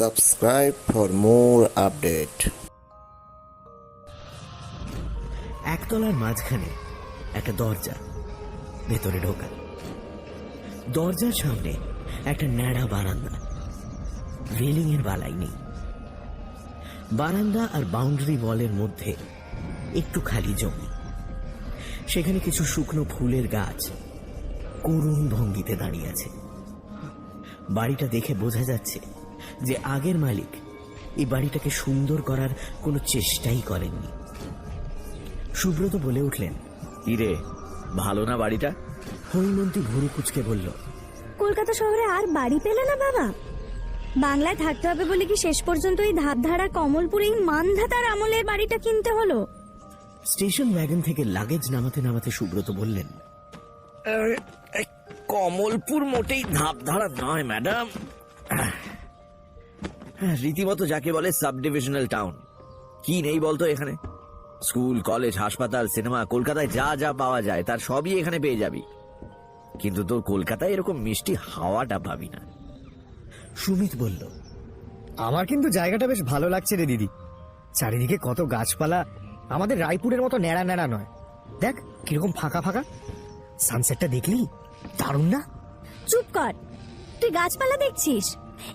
Subscribe for more update. একতলার মাঝখানে একটা দরজা, ভেতরে ঢোকা। দরজার সামনে একটা ন্যাড়া বারান্দা, রেলিং এর বালাই নেই। বারান্দা আর বাউন্ডারি ওয়ালের মধ্যে একটু খালি জমি, সেখানে কিছু শুকনো ফুলের গাছ করুণ ভঙ্গিতে দাঁড়িয়ে আছে। বাড়িটা দেখে বোঝা যাচ্ছে যে আগের মালিক এই বাড়িটাকে সুন্দর করার কোনো চেষ্টাই করেননি। সুব্রত বলে উঠলেন, ইরে ভালো না বাড়িটা? হৈমন্তী ভুরু কুচকে বলল, কলকাতা শহরে আর বাড়ি পেলে না বাবা? বাংলায় থাকতে হবে বলে কি শেষ পর্যন্ত এই ধাপধারা কমলপুর এই মানধাতার আমলের বাড়িটা কিনতে হলো? স্টেশন ওয়াগন থেকে লাগেজ নামাতে নামাতে সুব্রত বললেন, কমলপুর মোটেই ধাপধারা নয় ম্যাডাম, রীতিমতো যাকে বলে সাব ডিভিশনাল টাউন। কি নেই বলতো এখানে? স্কুল, কলেজ, হাসপাতাল, সিনেমা, কলকাতায় যা যা পাওয়া যায় তার সবই এখানে পেয়ে যাবি। কিন্তু তোর কলকাতায় এরকম মিষ্টি হাওয়াটা পাবি না। সুমিত বলল, আমার কিন্তু জায়গাটা বেশ ভালো লাগছে রে দিদি। চারিদিকে কত গাছপালা, আমাদের রায়পুরের মতো ন্যাড়া ন্যাড়া নয়। দেখ কিরকম ফাঁকা ফাঁকা। সানসেটটা দেখলি? দারুণ না? চুপ কর, তুই গাছপালা দেখছিস?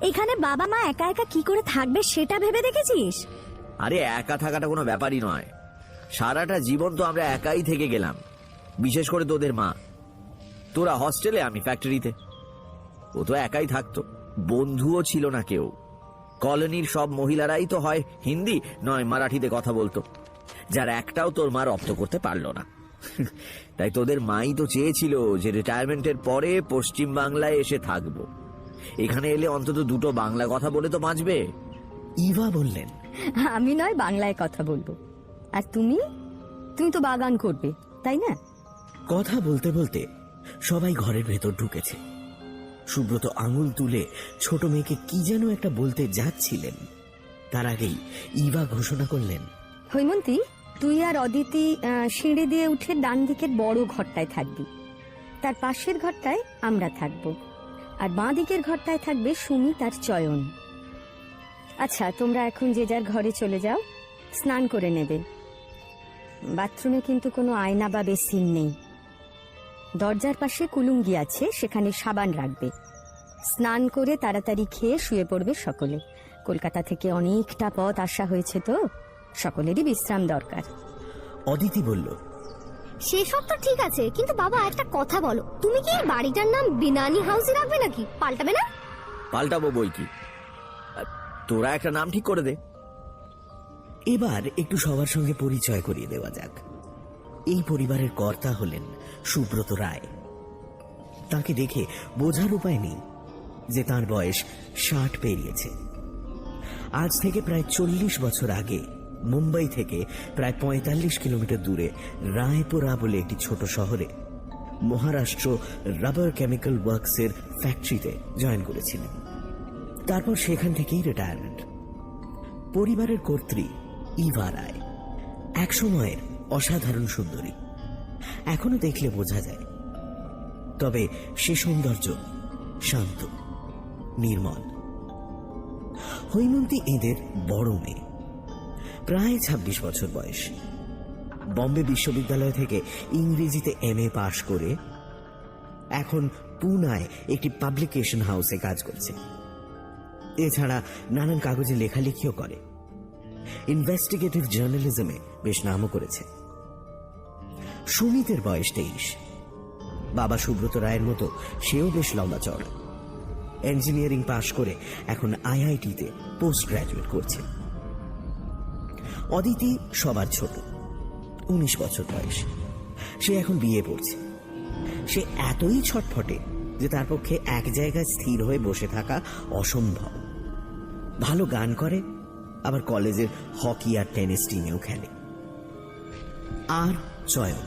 এখানে বাবা মা একা একা কি করে থাকবে সেটা ভেবে দেখেছিস? আরে একা থাকাটা কোনো ব্যাপারই নয়। সারাটা জীবন তো আমরা একাই থেকে গেলাম, বিশেষ করে তোদের মা। তোরা হস্টেলে, আমি ফ্যাক্টরিতে। ও তো একাই থাকতো, বন্ধুও ছিল না কেউ। কলোনির সব মহিলারাই তো হয় হিন্দি নয় মারাঠিতে কথা বলতো, যার একটাও তোর মা রপ্ত করতে পারলো না। তাই তোদের মাই তো চেয়েছিল যে রিটায়ারমেন্টের পরে পশ্চিম বাংলায় এসে থাকবো। এখানে এলে অন্তত দুটো বাংলা কথা বলে তো বাঁচবে। ইভা বললেন, আমি নয় বাংলায় কথা বলবো, আর তুমি তো বাগান করবে, তাই না? কথা বলতে বলতে সবাই ঘরের ভেতর ঢুকেছে। সুব্রত আঙুল তুলে ছোট মেয়েকে কি যেন একটা বলতে যাচ্ছিলেন, তার আগেই ইভা ঘোষণা করলেন, হৈমন্তী, তুই আর অদিতি সিঁড়ি দিয়ে উঠে ডান দিকের বড় ঘরটায় থাকবি, তার পাশের ঘরটায় আমরা থাকবো, আর বাঁ দিকের ঘরটায় থাকবে সুমিত আর চয়ন। আচ্ছা, তোমরা এখন যে যার ঘরে চলে যাও, স্নান করে নেবে। বাথরুমে কিন্তু কোনো আয়না বা বেসিন নেই। দরজার পাশে কুলুঙ্গি আছে, সেখানে সাবান রাখবে। স্নান করে তাড়াতাড়ি খেয়ে শুয়ে পড়বে সকলে। কলকাতা থেকে অনেকটা পথ আসা হয়েছে, তো সকলেরই বিশ্রাম দরকার। অদিতি বলল, সেসব তো ঠিক আছে, কিন্তু বাবা একটা কথা বলো, তুমি কি এই বাড়িটার নাম বিনানি হাউসই রাখবে নাকি? পাল্টাবে না? পাল্টাবো বই কি, তোরা একটা নাম ঠিক করে দে। এবার একটু সবার সঙ্গে পরিচয় করিয়ে দেওয়া যাক। এই পরিবারের কর্তা হলেন সুব্রত রায়। তাকে দেখে বোঝার উপায় নেই যে তার বয়স 60 পেরিয়েছে। আজ থেকে প্রায় 40 বছর আগে মুম্বাই থেকে প্রায় 45 কিলোমিটার দূরে রায়পুরা বলে একটি ছোট শহরে মহারাষ্ট্র রাবার কেমিক্যাল ওয়ার্কসের ফ্যাক্টরিতে জয়েন করেছিলেন। তারপর সেখান থেকেই রিটায়ারমেন্ট। পরিবারের কর্ত্রী ইভা রায় একসময়ের অসাধারণ সুন্দরী, এখনো দেখলে বোঝা যায়। তবে সে সৌন্দর্য শান্ত, নির্মল। হৈমন্তী এদের বড় মেয়ে, প্রায় 26 বছর বয়স। বম্বে বিশ্ববিদ্যালয় থেকে ইংরেজিতে MA পাশ করে এখন পুনায় একটি পাবলিকেশন হাউসে কাজ করছে। এছাড়া নানান কাগজে লেখালেখিও করে। ইনভেস্টিগেটিভ জার্নালিজমে বেশ নামও করেছে। সুমিতের বয়স 23। বাবা সুব্রত রায়ের মতো সেও বেশ লম্বা চড়া। ইঞ্জিনিয়ারিং পাশ করে এখন IIT-তে পোস্ট গ্রাজুয়েট করছে। অদিতি সবার ছোট, 19 বছর বয়স। সে এখন বিয়ে পড়ছে। সে এতই ছটফটে যে তার পক্ষে এক জায়গায় স্থির হয়ে বসে থাকা অসম্ভব। ভালো গান করে, আবার কলেজের হকি আর টেনিস টিমেও খেলে। আর চয়ন,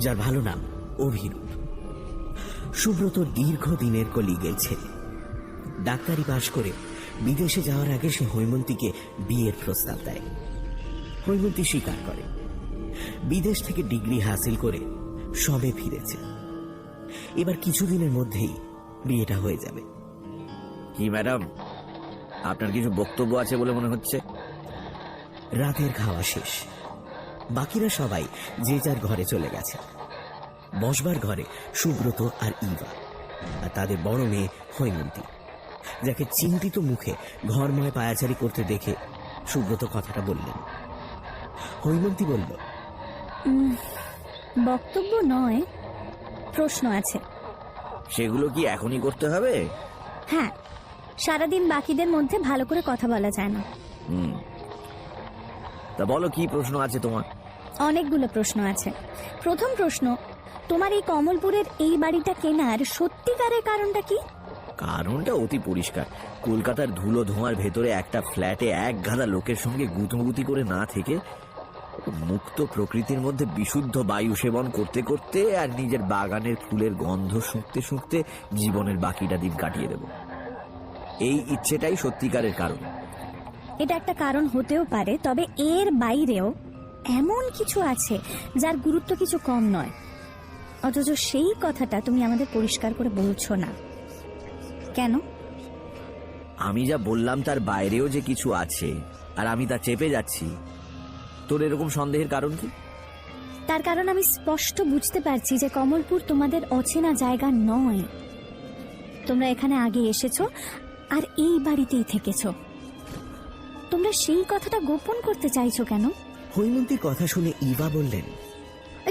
যার ভালো নাম অভিরূপ। সুব্রত দীর্ঘদিনের কলিগের ছেলে। ডাক্তারি পাশ করে বিদেশে যাওয়ার আগে সে হৈমন্তীকে বিয়ের প্রস্তাব দেয়। হৈমন্তী স্বীকার করে। বিদেশ থেকে ডিগ্রি হাসিল করে সবে ফিরেছে। এবার কিছুদিনের মধ্যেই বিয়েটা হয়ে যাবে। কি ম্যাডাম, আপনার কিছু বক্তব্য আছে বলে মনে হচ্ছে। রাতের খাওয়া শেষ, বাকিরা সবাই যে যার ঘরে চলে গেছে। বসবার ঘরে সুব্রত আর ইভা, আর তাদের বড় মেয়ে হৈমন্তী, যাকে চিন্তিত মুখে ঘরময় পায়াচারি করতে দেখে সুব্রত কথাটা বললেন। হৈমন্তী বলল, বক্তব্য নয়, প্রশ্ন আছে। সেগুলো কি এখনই করতে হবে? হ্যাঁ, সারাদিন বাকিদের মধ্যে ভালো করে কথা বলা যায় না। তা বলো, কি প্রশ্ন আছে তোমার? অনেকগুলো প্রশ্ন আছে। প্রথম প্রশ্ন, তোমার এই কমলপুরের এই বাড়িটা কেনার সত্যিকারের কারণটা কি? কারণটা অতি পরিষ্কার। কলকাতার ধুলো ধোঁয়ার ভেতরে একটা ফ্ল্যাটে এক গাদা লোকের সঙ্গে গুতগুতি করে না থেকে মুক্ত প্রকৃতির মধ্যে বিশুদ্ধ বায়ু সেবন করতে করতে আর নিজের বাগানের ফুলের গন্ধ শুঁকতে শুঁকতে জীবনের বাকিটা দিন কাটিয়ে দেব, এই ইচ্ছেটাই সত্যিকারের কারণ। এটা একটা কারণ হতেও পারে, তবে এর বাইরেও এমন কিছু আছে যার গুরুত্ব কিছু কম নয়, অথচ সেই কথাটা তুমি আমাদের পরিষ্কার করে বলছো না কেন? আমি যা বললাম তার বাইরেও যে কিছু আছে, আর আমি তা চেপে যাচ্ছি। তোর এরকম সন্দেহের কারণ কি? তার কারণ আমি স্পষ্ট বুঝতে পারছি যে কমলপুর তোমাদের অচেনা জায়গা নয়। তোমরা এখানে আগে এসেছো আর এই বাড়িতেই থেকেছো। তোমরা সেই কথাটা গোপন করতে চাইছো কেন? হৈমন্তীর কথা শুনে ইভা বললেন,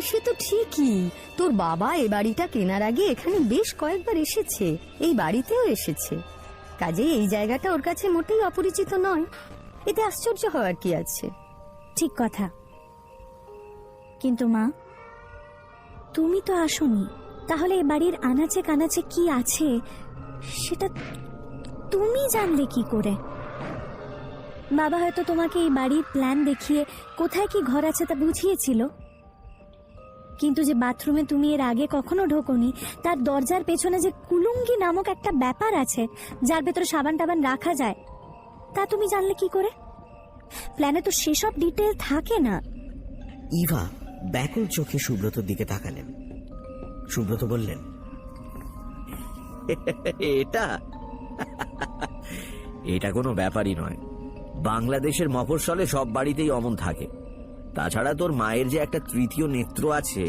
সে তো ঠিকই, তোর বাবা এ বাড়িটা কেনার আগে এখানে বেশ কয়েকবার এসেছে, এই বাড়িতেও এসেছে। কাজেই এই জায়গাটা ওর কাছে মোটেই অপরিচিত নয়। এতে আশ্চর্য হওয়ার কি আছে? ঠিক কথা, কিন্তু মা, তুমি তো আসোনি। তাহলে এ বাড়ির আনাচে কানাচে কি আছে সেটা তুমি জানলে কি করে? বাবা হয়তো তোমাকে এই বাড়ির প্ল্যান দেখিয়ে কোথায় কি ঘর আছে তা বুঝিয়েছিল, কিন্তু যে বাথরুমে তুমি এর আগে কখনো ঢোকোনি, তার দরজার পেছনে যে কুলুঙ্গি নামক একটা ব্যাপার আছে যার ভেতরে সাবান টাবান রাখা যায়, তা তুমি জানলে কি করে? প্ল্যানে তো সেসব ডিটেল থাকে না। ইভা ব্যাকুল চোখে সুব্রতর দিকে তাকালেন। সুব্রত বললেন, এটা কোনো ব্যাপারই নয়। বাংলাদেশের মফস্বলে সব বাড়িতেই অমন থাকে। তাছাড়া তোর মায়ের যে একটা তৃতীয় নেত্র আছে,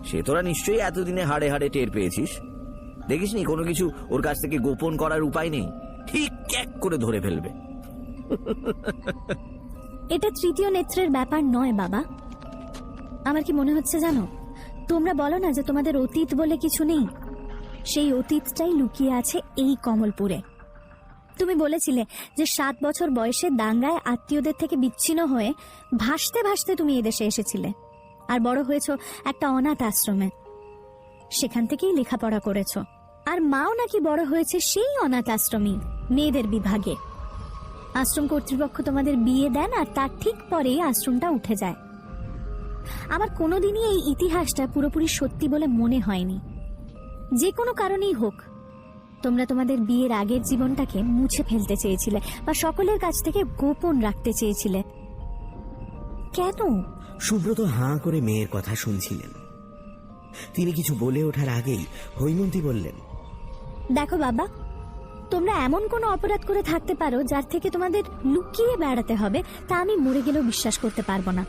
সে তোরা নিশ্চয়ই এতদিনে হাড়ে হাড়ে টের পেয়েছিস। দেখিসনি কোনো কিছু ওর কাছ থেকে গোপন করার উপায় নেই, ঠিক ক্যাক করে ধরে ফেলবে। এটা তৃতীয় নেত্রের ব্যাপার নয় বাবা। আমার কি মনে হচ্ছে জানো, তোমরা বলো না যে তোমাদের অতীত বলে কিছু নেই, সেই অতীতটাই লুকিয়ে আছে এই কমলপুরে। তুমি বলেছিলে যে 7 বছর বয়সে দাঙ্গায় আত্মীয়দের থেকে বিচ্ছিন্ন হয়ে ভাসতে ভাসতে তুমি এদেশে এসেছিলে, আর বড় হয়েছো একটা অনাথ আশ্রমে। সেখান থেকেই লেখাপড়া করেছো, আর মাও নাকি বড় হয়েছে সেই অনাথ আশ্রমী মেয়েদের বিভাগে। আশ্রম কর্তৃপক্ষ তোমাদের বিয়ে দেন, আর তার ঠিক পরেই আশ্রমটা উঠে যায়। আমার কোনোদিনই এই ইতিহাসটা পুরোপুরি সত্যি বলে মনে হয়নি। যে কোনো কারণেই হোক, তোমরা তোমাদের বিয়ের আগের জীবনটাকে মুছে ফেলতে চেয়েছিলে বা সকলের কাছ থেকে গোপন রাখতে চেয়েছিলে। কেন? সুব্রত হাঁ করে মেয়ের কথা শুনছিলেন। তিনি কিছু বলে ওঠার আগেই হৈমন্তী বললেন, দেখো বাবা, তোমরা এমন কোনো অপরাধ করে থাকতে পারো যার থেকে তোমাদের লুকিয়ে বেড়াতে হবে, তা আমি মরে গেলেও বিশ্বাস করতে পারবো না।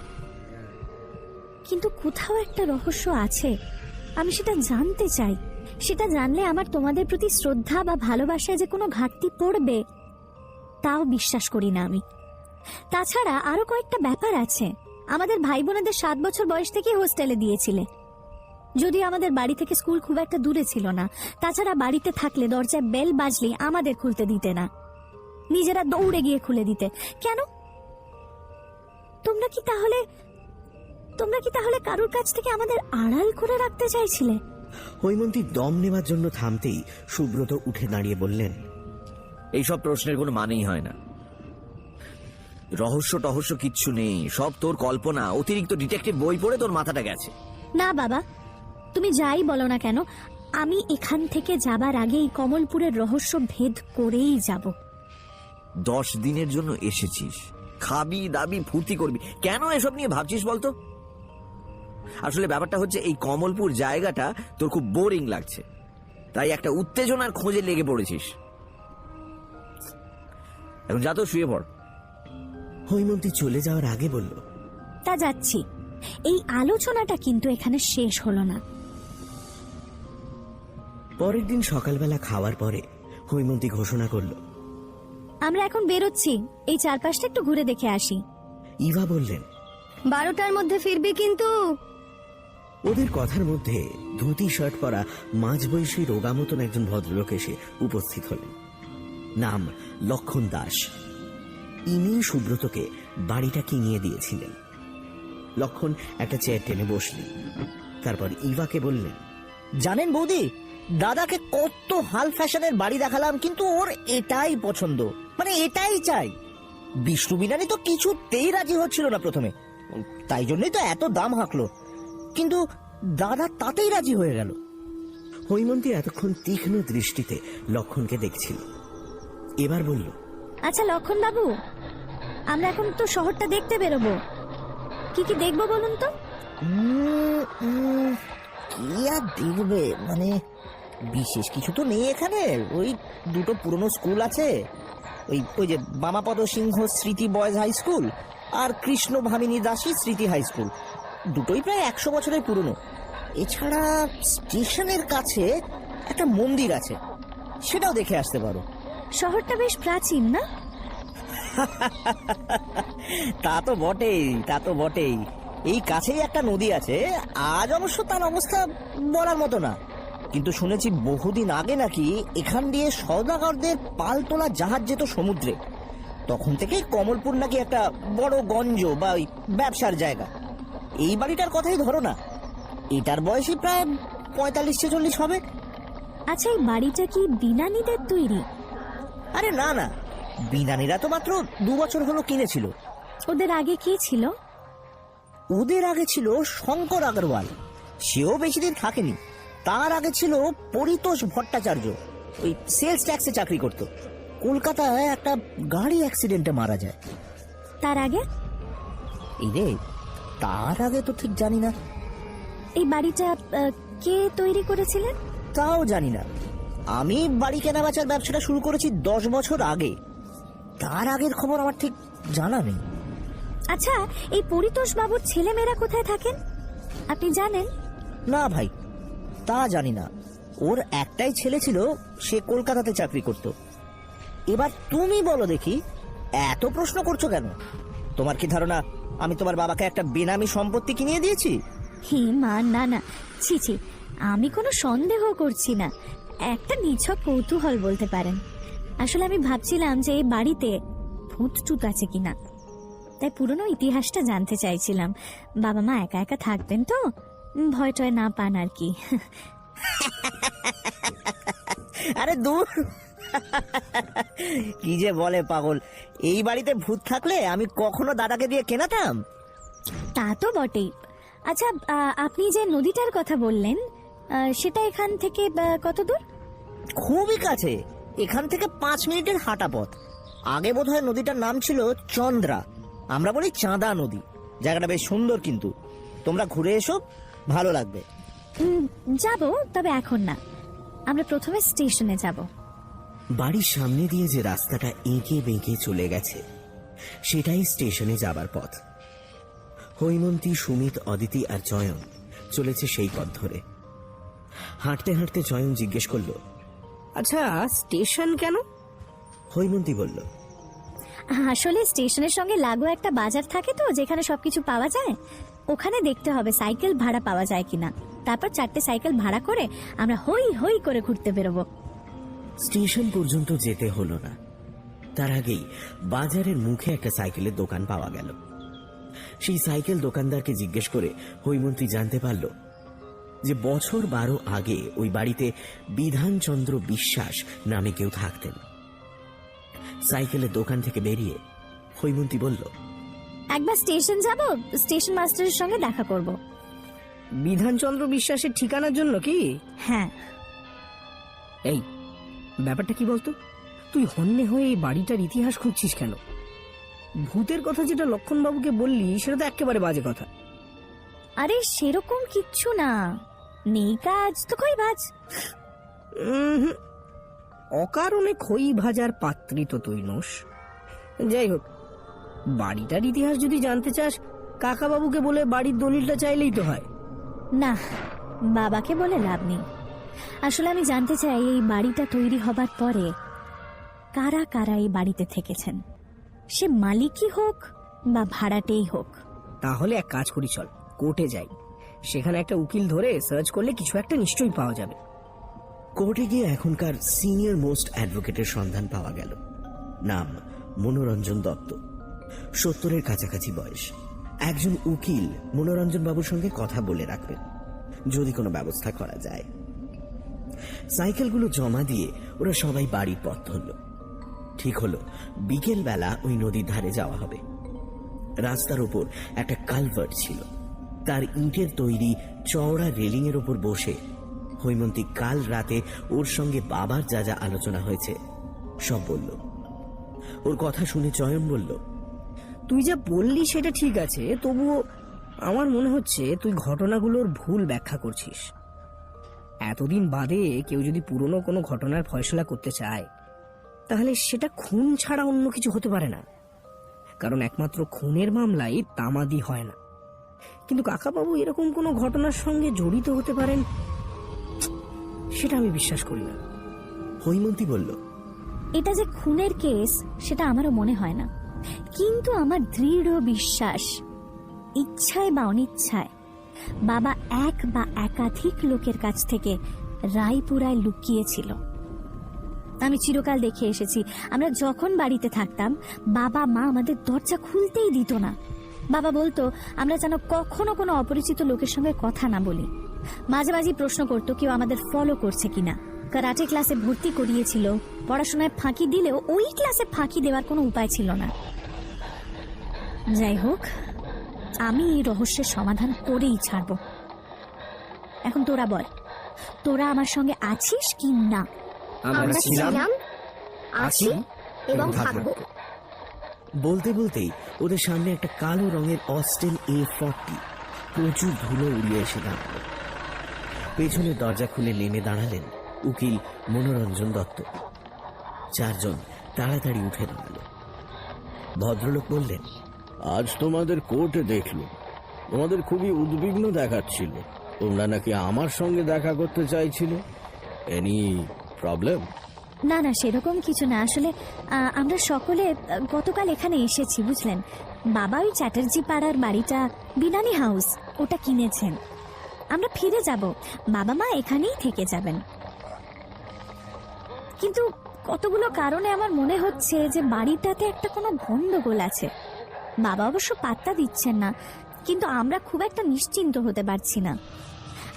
কিন্তু কোথাও একটা রহস্য আছে, আমি সেটা জানতে চাই। সেটা জানলে আমার তোমাদের প্রতি শ্রদ্ধা বা ভালোবাসায় যে কোনো ঘাটতি পড়বে, তাও বিশ্বাস করি না আমি। তাছাড়া আরো কয়েকটা ব্যাপার আছে। আমাদের ভাই বোনেদের 7 বছর বয়স থেকেই হোস্টেলে দিয়েছিলে, যদিও আমাদের বাড়ি থেকে স্কুল খুব একটা দূরে ছিল না। তাছাড়া বাড়িতে থাকলে দরজায় বেল বাজলে আমাদের খুলতে দিতে না, নিজেরা দৌড়ে গিয়ে খুলে দিতে। কেন? তোমরা কি তাহলে কারোর কাছ থেকে আমাদের আড়াল করে রাখতে চাইছিলে? হৈমন্তী দম নেওয়ার জন্য থামতেই সুব্রত উঠে দাঁড়িয়ে বললেন, এইসব প্রশ্নের কোনো মানেই হয় না। রহস্য টহস্য কিচ্ছু নেই, সব তোর কল্পনা। অতিরিক্ত ডিটেকটিভ বই পড়ে তোর মাথাটা গেছে। না বাবা, তুমি যাই বলো না কেন, আমি এখান থেকে যাবার আগেই কমলপুরের রহস্য ভেদ করেই যাব। 10 দিনের জন্য এসেছিস, খাবি দাবি ফুর্তি করবি, কেন এসব নিয়ে ভাবছিস বলতো? আসলে ব্যাপারটা হচ্ছে, এই কমলপুর জায়গাটা তোর খুব বোরিং লাগছে, তাই একটা উত্তেজনার খোঁজে লেগে পড়েছিস। এখন যা তো শুয়ে পড়। হৈমন্তী চলে যাওয়ার আগে বলল, তা যাচ্ছি। এই আলোচনাটা কিন্তু এখানে শেষ হলো না। পরের দিন সকালবেলা খাওয়ার পরে হৈমন্তী ঘোষণা করল, আমরা এখন বেরোচ্ছি, এই চারপাশটা একটু ঘুরে দেখে আসি। ইভা বললেন, 12টার মধ্যে ফিরবি কিন্তু। ওদের কথার মধ্যে ধুতি শার্ট পরা মাঝবয়সী রোগা মতন একজন ভদ্রলোক এসে উপস্থিত হলেন। নাম লক্ষণ দাস। ইনি সুব্রতকে বাড়িটা কিনিয়ে দিয়েছিলেন। লক্ষণ একটা চেয়ার টেনে বসলেন, তারপর ইভাকে বললেন, জানেন বৌদি, দাদাকে কত হাল ফ্যাশনের বাড়ি দেখালাম, কিন্তু ওর এটাই পছন্দ, মানে এটাই চাই। বিষ্ণু বিনানি তো কিছুতেই রাজি হচ্ছিল না প্রথমে, তাই জন্যই তো এত দাম হাঁকলো, কিন্তু দাদা তাতেই রাজি হয়ে গেল। হৈমন্তী এতক্ষণ তীক্ষ্ণ দৃষ্টিতে লক্ষণকে দেখছিল। এবার বলল, আচ্ছা লক্ষণ বাবু, আমরা এখন তো শহরটা দেখতে বেরোবো, কি কি দেখবো বলুন তো? কি আর দেখবে, মানে বিশেষ কিছু তো নেই এখানে। ওই দুটো পুরনো স্কুল আছে, ওই যে বামাপদ সিংহ স্মৃতি বয়েজ হাই স্কুল আর কৃষ্ণ ভামিনী দাসী স্মৃতি হাই স্কুল, দুটোই প্রায় 100 বছরের পুরনো। এছাড়া স্টেশনের কাছে একটা মন্দির আছে, সেটাও দেখে আসতে পারো। শহরটা বেশ প্রাচীন না? তা তো বটেই, তা তো বটেই। এই কাছেই একটা নদী আছে, আজ অবশ্য তার অবস্থা বলার মতো না, কিন্তু শুনেছি বহুদিন আগে নাকি এখান দিয়ে সওদাগরদের পাল তোলা জাহাজ যেত সমুদ্রে। তখন থেকেই কমলপুর নাকি একটা বড় গঞ্জ বা ওই ব্যবসার জায়গা। এই বাড়িটার কথাই ধরো না, এটার বয়সই প্রায় 45-46 হবে। আচ্ছা, এই বাড়িটা কি বিনানীদের তৈরি? আরে না না, বিনানীরা তো মাত্র 2 বছর হলো কিনেছিল। ওদের আগে কি ছিল? ওদের আগে ছিল শঙ্কর আগরওয়াল, সেও বেশি দিন থাকেনি। তার আগে ছিল পরিতোষ ভট্টাচার্য, ওই সেলস ট্যাক্সে চাকরি করত। কলকাতায় একটা গাড়ি অ্যাক্সিডেন্টে মারা যায়। তার আগে? এই রে, তার আগে তো ঠিক জানি না। এই বাড়িটা কে তৈরি করেছিলেন? তাও জানি না। আমি বাড়ি কেনা বেচার ব্যবসাটা শুরু করেছি 10 বছর আগে, তার আগের খবর আমার ঠিক জানা নেই। আচ্ছা, এই পরিতোষ বাবুর ছেলেমেয়েরা কোথায় থাকেন আপনি জানেন? না ভাই, তা জানি না। ওর একটাই ছেলে ছিল, সে কলকাতাতে চাকরি করত। এবার তুমি বলো দেখি, এত প্রশ্ন করছো কেন? তোমার কি ধারণা আমি তোমার বাবাকে একটা বেনামি সম্পত্তি কিনিয়ে দিয়েছি? হে মা, না না, ছি ছি, আমি কোনো সন্দেহ করছি না, একটা নিছক কৌতূহল বলতে পারেন। আসলে আমি ভাবছিলাম যে এই বাড়িতে ভূত টুত আছে কিনা, তাই পুরনো ইতিহাসটা জানতে চাইছিলাম। বাবা মা একা একা থাকবেন তো, ভয় টয় না পান আর কি। আরে দূর, কি যে বলে পাগল। এই বাড়িতে ভূত থাকলে আমি কখনো দাদাকে দিয়ে কেনাতাম? তা তো বটেই। আচ্ছা, আপনি যে নদীটার কথা বললেন, সেটা এখান থেকে কত দূর? খুবই কাছে, এখান থেকে 5 মিনিটের হাঁটা পথ। আগে বোধহয় নদীটার নাম ছিল চন্দ্রা, আমরা বলি চাঁদা নদী। জায়গাটা বেশ সুন্দর, কিন্তু তোমরা ঘুরে এসো, ভালো লাগবে। যাব, তবে এখন না, আমরা প্রথমে স্টেশনে যাব। বাড়ির সামনে দিয়ে যে রাস্তাটা এঁকে বেঁকে চলে গেছে, সেটাই স্টেশনে যাবার পথ। হৈমন্তী, সুমিত, অদিতি আর চয়ন চলেছে সেই পথ ধরে। হাঁটতে হাঁটতে চয়ন জিজ্ঞেস করলো, আচ্ছা, স্টেশন কেন? হৈমন্তী বলল, আসলে স্টেশনের সঙ্গে লাগো একটা বাজার থাকে তো, যেখানে সবকিছু পাওয়া যায়। ওখানে দেখতে হবে সাইকেল ভাড়া পাওয়া যায় কিনা, তারপর 4টে সাইকেল ভাড়া করে আমরা হই হই করে ঘুরতে বেরোবো। স্টেশন পর্যন্ত যেতে হলো না, তার আগেই বাজারের মুখে একটা সাইকেলের দোকান পাওয়া গেল। সেই সাইকেল দোকানদারকে জিজ্ঞেস করে হৈমন্তী জানতে পারল যে বছর 12 আগে ওই বাড়িতে বিধানচন্দ্র বিশ্বাস নামে কেউ থাকতেন। সাইকেলের দোকান থেকে বেরিয়ে হৈমন্তী বলল, একবার স্টেশন যাব, স্টেশন মাস্টারের সঙ্গে দেখা করব। বিধানচন্দ্র বিশ্বাসের ঠিকানার জন্য কি? হ্যাঁ। এই ব্যাপারটা কি বলতো? তুই হন্যে হয়ে এই বাড়িটার ইতিহাস খুঁজছিস কেন? ভূতের কথা যেটা লক্ষণবাবুকে বললি, সেটা তো একেবারে বাজে কথা। আরে সেরকম কিচ্ছু না, নেই কাজ তো কই ভাজ। অকারণে খই ভাজার পাত্রী তো তুই নোস। যাই হোক, বাড়িটার ইতিহাস যদি জানতে চাস, কাকা বাবুকে বলে বাড়ির দলিলটা চাইলেই তো হয়। না, বাবাকে বলে লাভ নেই। আসলে আমি জানতে চাই এই বাড়িটা তৈরি হবার পরে কারা কারা এই বাড়িতে থেকেছেন, সে মালিকই হোক বা ভাড়াটেই হোক। তাহলে এক কাজ করি, চল কোর্টে যাই, সেখানে একটা উকিল ধরে সার্চ করলে কিছু একটা নিশ্চয়ই পাওয়া যাবে। কোর্টে গিয়ে এখনকার সিনিয়র মোস্ট অ্যাডভোকেটের সন্ধান পাওয়া গেল। নাম মনোরঞ্জন দত্ত, 70-এর কাছাকাছি বয়স। একজন উকিল মনোরঞ্জন বাবুর সঙ্গে কথা বলে রাখবেন যদি কোনো ব্যবস্থা করা যায়। সাইকেলগুলো জমা দিয়ে ওরা সবাই বাড়ির পথ ধরল। ঠিক হলো বিকেল বেলা ওই নদীর ধারে যাওয়া হবে। রাস্তার ওপর একটা কালভার্ট ছিল, তার ইটের তৈরি চওড়া রেলিং এর ওপর বসে হৈমন্তী কাল রাতে ওর সঙ্গে বাবার যা যা আলোচনা হয়েছে সব বলল। ওর কথা শুনে চয়ন বলল, তুই যা বললি সেটা ঠিক আছে, তবুও আমার মনে হচ্ছে তুই ঘটনাগুলোর ভুল ব্যাখ্যা করছিস। এতদিন বাদে কেউ যদি পুরনো কোনো ঘটনার ফয়সলা করতে চায়, তাহলে সেটা খুন ছাড়া অন্য কিছু হতে পারে না, কারণ একমাত্র খুনের মামলায় তামাদি হয় না। কিন্তু কাকাবাবু এরকম কোনো ঘটনার সঙ্গে জড়িত হতে পারেন সেটা আমি বিশ্বাস করি না। হৈমন্তী বলল, এটা যে খুনের কেস সেটা আমারও মনে হয় না, কিন্তু আমার দৃঢ় বিশ্বাস ইচ্ছায় বা অনিচ্ছায় বাবা এক বা একাধিক লোকের কাছ থেকে রায়পুরায় লুকিয়েছিল। আমি চিরকাল দেখে এসেছি, আমরা যখন বাড়িতে থাকতাম বাবা মা আমাদের দরজা খুলতেই দিত না। বাবা বলতো আমরা যেন কখনো কোনো অপরিচিত লোকের সঙ্গে কথা না বলি। মাঝে মাঝে প্রশ্ন করতো কেউ আমাদের ফলো করছে কিনা। কারাটে ক্লাসে ভর্তি করিয়েছিল, পড়াশোনায় ফাঁকি দিলেও ওই ক্লাসে ফাঁকি দেওয়ার কোনো উপায় ছিল না। যাই হোক, আমি এই রহস্যের সমাধান করেই ছাড়ব। এখন তোরা বল, তোরা আমার সঙ্গে আছিস কি না? আমরা ছিলাম, আছি এবং থাকবো। বলতে বলতেই ওদের সামনে একটা কালো রঙের অস্টেন A40 প্রচুর ধুলো উড়িয়ে এসে দাঁড়ালো। পেছনের দরজা খুলে নেমে দাঁড়ালেন উকিল মনোরঞ্জন দত্ত। চারজন তাড়াতাড়ি উঠে দাঁড়ালো। ভদ্রলোক বললেন, আজ তোমাদের কোর্টে দেখলো, তোমাদের খুবই উদ্বিগ্ন দেখাচ্ছিল। তোমরা নাকি আমার সঙ্গে দেখা করতে চাইছিলে। Any problem? না না, সেরকম কিছু না। আসলে আমরা সকলে গতকাল এখানে এসেছি, বুঝলেন। বাবা ওই চ্যাটার্জি পাড়ার বাড়িটা, বিনানি হাউস, ওটা কিনেছেন। আমরা ফিরে যাব, বাবা মা এখানেই থেকে যাবেন। কিন্তু কতগুলো কারণে আমার মনে হচ্ছে যে বাড়িটাতে একটা কোনো গন্ডগোল আছে। বাবা অবশ্য পাত্তা দিচ্ছেন না, কিন্তু আমরা খুব একটা নিশ্চিন্ত হতে পারছি না।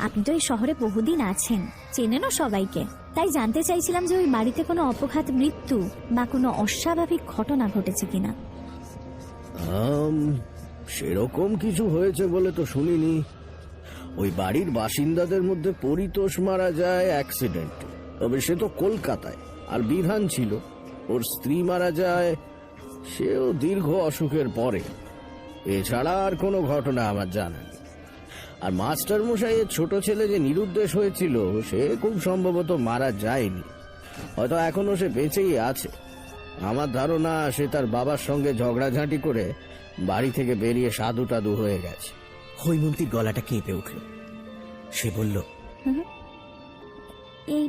আপনি তো এই শহরে বহুদিন আছেন, চেনেনও সবাইকে, তাই জানতে চাইছিলাম যে ওই বাড়িতে কোনো অপঘাত মৃত্যু বা কোনো অস্বাভাবিক ঘটনা ঘটেছে কিনা। সেরকম কিছু হয়েছে বলে তো শুনিনি। ওই বাড়ির বাসিন্দাদের মধ্যে পরিতোষ মারা যায় অ্যাক্সিডেন্ট, তবে সে তো কলকাতায়। আর বিধান ছিল, ওর স্ত্রী মারা যায়, সেও দীর্ঘ অসুখের পরে। এছাড়া আর কোনো ঘটনা আমার জানা নেই। আর মাস্টার মশাইয়ের ছোট ছেলে যে নিরুদ্দেশ হয়েছিল, সে খুব সম্ভবত মারা যায়নি, হয়তো এখনো সে বেঁচেই আছে। আমার ধারণা সে তার বাবার সঙ্গে ঝগড়াঝাঁটি করে বাড়ি থেকে বেরিয়ে সাধু টাধু হয়ে গেছে। হৈমন্তীর গলাটা কেঁপে উঠল। সে বলল, এই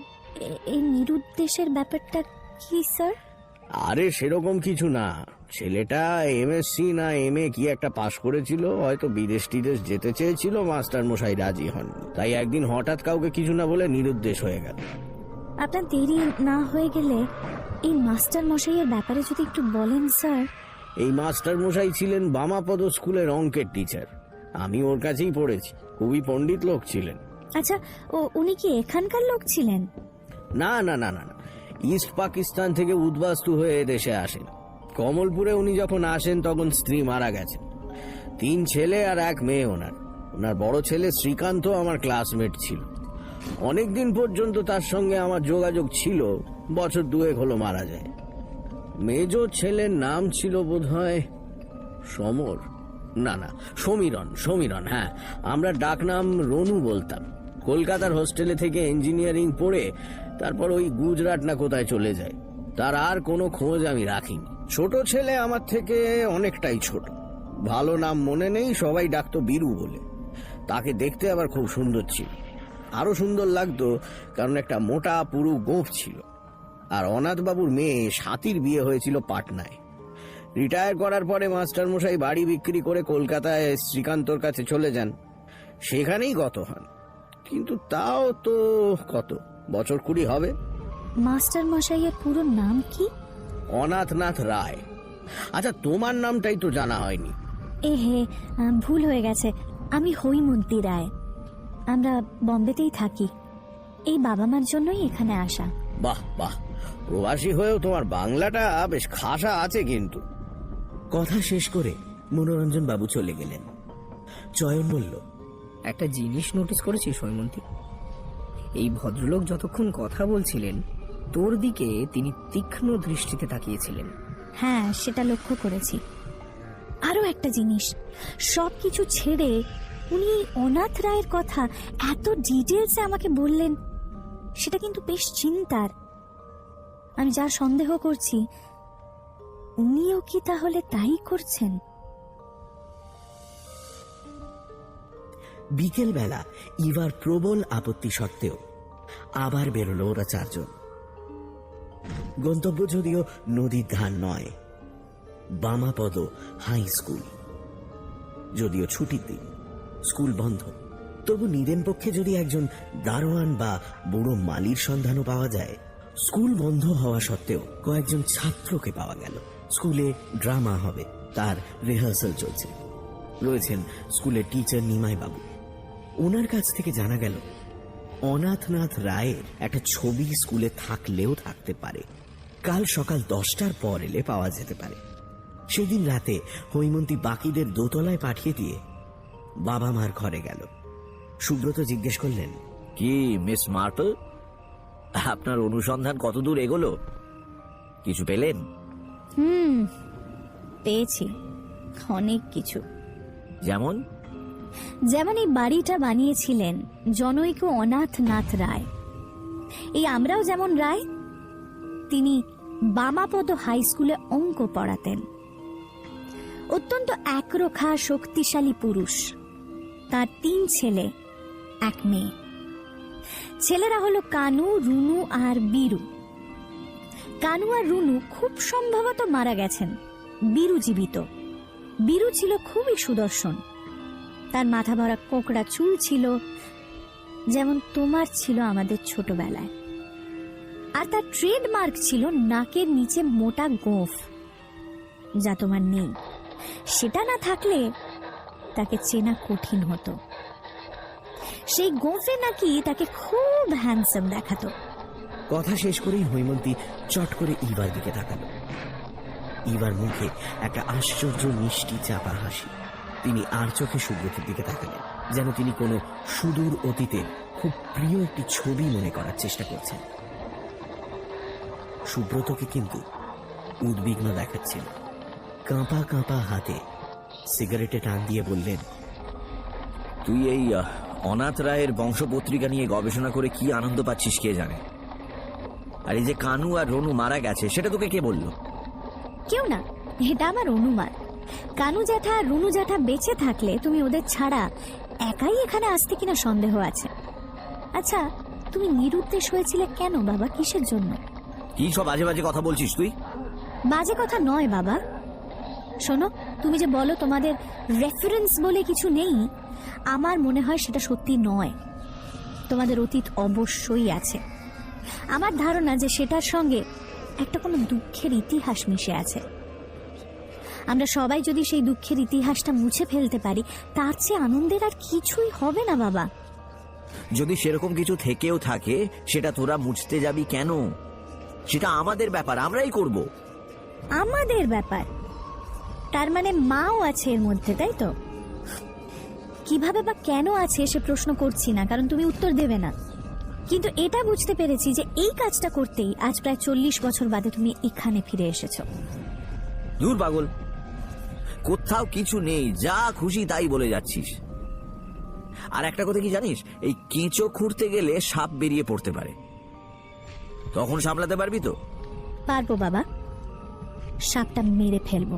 এই নিরুদ্দেশের ব্যাপারটা কি স্যার? আরে সেরকম কিছু না, ছেলেটা MSc না MA কি একটা পাশ করেছিল, হয়তো বিদেশ টিদেশ যেতে চেয়েছিল, মাস্টার মশাই রাজি হন, তাই একদিন হঠাৎ কাউকে কিছু না বলে নিরুদ্দেশ হয়ে গেল। আপনার দেরি না হয়ে গেলে এই মাস্টার মশাইয়ের ব্যাপারে যদি একটু বলেন স্যার। এই মাস্টার মশাই ছিলেন বামাপদ স্কুলের অঙ্কের টিচার। আমি ওর কাছেই পড়েছি, খুবই পণ্ডিত লোক ছিলেন। আচ্ছা, উনি কি এখানকার লোক ছিলেন? না না না না না, ইস্ট পাকিস্তান থেকে উদ্বাস্তু হয়ে দেশে আসেন। কমলপুরে উনি যখন আসেন তখন স্ত্রী মারা গেছেন। 3 ছেলে আর 1 মেয়ে ওনার। ওনার বড় ছেলে শ্রীকান্ত আমার ক্লাসমেট ছিল, অনেকদিন পর্যন্ত তার সঙ্গে আমার যোগাযোগ ছিল, বছর 2 হলো মারা যায়। মেজ ছেলের নাম ছিল বোধহয় সমর, না না সমীরণ, সমীরণ, হ্যাঁ, আমরা ডাকনাম রনু বলতাম। কলকাতার হোস্টেলে থেকে ইঞ্জিনিয়ারিং পড়ে তারপর ওই গুজরাট না কোথায় চলে যায়, তার আর কোনো খোঁজ আমি রাখিনি। ছোট ছেলে আমার থেকে অনেকটাই ছোট, ভালো নাম মনে নেই, সবাই ডাকতো বীরু বলে। তাকে দেখতে আবার খুব সুন্দর ছিল, আরো সুন্দর লাগতো কারণ একটা মোটা পুরু গোঁফ ছিল। আর অনাথবাবুর মেয়ে সাথীর বিয়ে হয়েছিল পাটনায়। রিটায়ার করার পরে মাস্টার মশাই বাড়ি বিক্রি করে কলকাতায় শ্রীকান্তর কাছে চলে যান, সেখানেই গত হন। কিন্তু তাও তো কত বছর 20 হবে। মাস্টার মশাইয়ের পুরো নাম কি? অনাথনাথ রায়। আচ্ছা, তোমার নামটাই তো জানা হয়নি। এ হে, ভুল হয়ে গেছে, আমি হৈমন্তী রায়। আমরা বম্বেতেই থাকি, এই বাবা মার জন্যই এখানে আসা। বাহ বাহ, প্রবাসী হয়েও তোমার বাংলাটা বেশ খাসা আছে কিন্তু। কথা শেষ করে মনোরঞ্জন বাবু চলে গেলেন। চয়ন বলল, একটা জিনিস নোটিস করেছিস হৈমন্তী? এই ভদ্রলোক যতক্ষণ কথা বলছিলেন তোর দিকে তিনি তীক্ষ্ণ দৃষ্টিতে তাকিয়েছিলেন। হ্যাঁ, সেটা লক্ষ্য করেছি। আরো একটা জিনিস, সবকিছু ছেড়ে উনি অনাথ রায়ের কথা এত ডিটেলসে আমাকে বললেন, সেটা কিন্তু বেশ চিন্তার। আমি যা সন্দেহ করছি, উনিও কি তাহলে তাই করছেন? বিকেল বেলা ইভার প্রবল আপত্তি সত্ত্বেও আবার বেরোলো ওরা 4 জন। গন্তব্য যদিও নদীর ধার নয়, বামাপদ হাই স্কুল। যদিও ছুটির দিন, স্কুল বন্ধ, তবু নিদেন পক্ষে যদি একজন দারোয়ান বা বুড়ো মালির সন্ধানও পাওয়া যায়। স্কুল বন্ধ হওয়া সত্ত্বেও কয়েকজন ছাত্রকে পাওয়া গেল। স্কুলে ড্রামা হবে, তার রিহার্সাল চলছে। রয়েছেন স্কুলের টিচার নিমাই বাবু। ওনার কাছ থেকে জানা গেল অনাথনাথ রায়ের একটা ছবি স্কুলে থাকলেও থাকতে পারে। কাল সকাল 10টার পর এলে পাওয়া যেতে পারে। সেদিন রাতে হৈমন্তী বাকিদের দোতলায় পাঠিয়ে দিয়ে বাবা মার ঘরে গেল। সুব্রত জিজ্ঞেস করলেন, কি মিস মার্পল, আপনার অনুসন্ধান কতদূর এগোলো? কিছু পেলেন? পেয়েছি অনেক কিছু। যেমন? যেমন এই বাড়িটা বানিয়েছিলেন জনৈক অনাথনাথ রায়। এই আমরাও যেমন রায়, তিনি বামাপদ হাই স্কুলে অঙ্ক পড়াতেন। অত্যন্ত একরোখা শক্তিশালী পুরুষ। তার 3 ছেলে, 1 মেয়ে। ছেলেরা হলো কানু, রুনু আর বীরু। কানু আর রুনু খুব সম্ভবত মারা গেছেন, বীরু জীবিত। বীরু ছিল খুবই সুদর্শন, তার মাথা ভরা কোকড়া চুল ছিল, যেমন তোমার ছিল আমাদের ছোটবেলায়। আর তার ট্রেডমার্ক ছিল নাকের নিচে মোটা গোঁফ, যা তোমার নেই। সেটা না থাকলে তাকে চেনা কঠিন হতো। সেই গোঁফে নাকি তাকে খুব হ্যান্ডসাম দেখাতো। কথা শেষ করেই হৈমন্তী চট করে ইভার দিকে তাকালো। ইভার মুখে একটা আশ্চর্য মিষ্টি চাপা হাসি। তিনি আর চোখে সুব্রতের দিকে তাকালেন, যেন তিনি কোনো সুদূর অতীতের খুব প্রিয় একটি ছবি মনে করার চেষ্টা করছেন। সুব্রতকে কিন্তু উদ্বিগ্ন দেখাচ্ছিল। কাঁপা কাঁপা হাতে সিগারেটে টান দিয়ে বললেন, তুই এই অনাথ রায়ের বংশপত্রিকা নিয়ে গবেষণা করে কি আনন্দ পাচ্ছিস কে জানে। আর এই যে কানু আর রনু মারা গেছে, সেটা তোকে কে বললো? কেউ না, এটা আমার অনুমান। কানু জ্যাঠা আর রুনু জ্যাঠা বেঁচে থাকলে তুমি ওদের ছাড়া একাই এখানে আসতে কিনা সন্দেহ আছে। আচ্ছা, তুমি নিরুদ্দেশ হয়েছিলে কেন বাবা? কিসের জন্য? কি সব বাজে বাজে কথা বলছিস তুই? বাজে কথা নয় বাবা, শোনো, তুমি যে বলো তোমাদের রেফারেন্স বলে কিছু নেই, আমার মনে হয় সেটা সত্যি নয়। তোমাদের অতীত অবশ্যই আছে। আমার ধারণা যে সেটার সঙ্গে একটা কোনো দুঃখের ইতিহাস মিশে আছে। আমরা সবাই যদি সেই দুঃখের ইতিহাসটা মুছে ফেলতে পারি, তার চেয়ে আনন্দের আর কিছুই হবে না বাবা। যদি সেরকম কিছু থেকেও থাকে, সেটা তোরা মুছতে যাবি কেন? সেটা আমাদের ব্যাপার, আমরাই করব। আমাদের ব্যাপার? তার মানে মাও আছে এর মধ্যে, তাই তো? কিভাবে বা কেন আছে সে প্রশ্ন করছি না, কারণ তুমি উত্তর দেবে না। কিন্তু এটা বুঝতে পেরেছি যে এই কাজটা করতেই আজ প্রায় 40 বছর বাদে তুমি এখানে ফিরে এসেছো। দূর পাগল, কোথাও কিছু নেই, যা খুশি তাই বলে যাচ্ছিস। আর একটা কথা কি জানিস, এই কেঁচো খুঁড়তে গেলে সাপ বেরিয়ে পড়তে পারে, তখন সামলাতে পারবি তো? পারবো বাবা, সাপটা মেরে ফেলবো।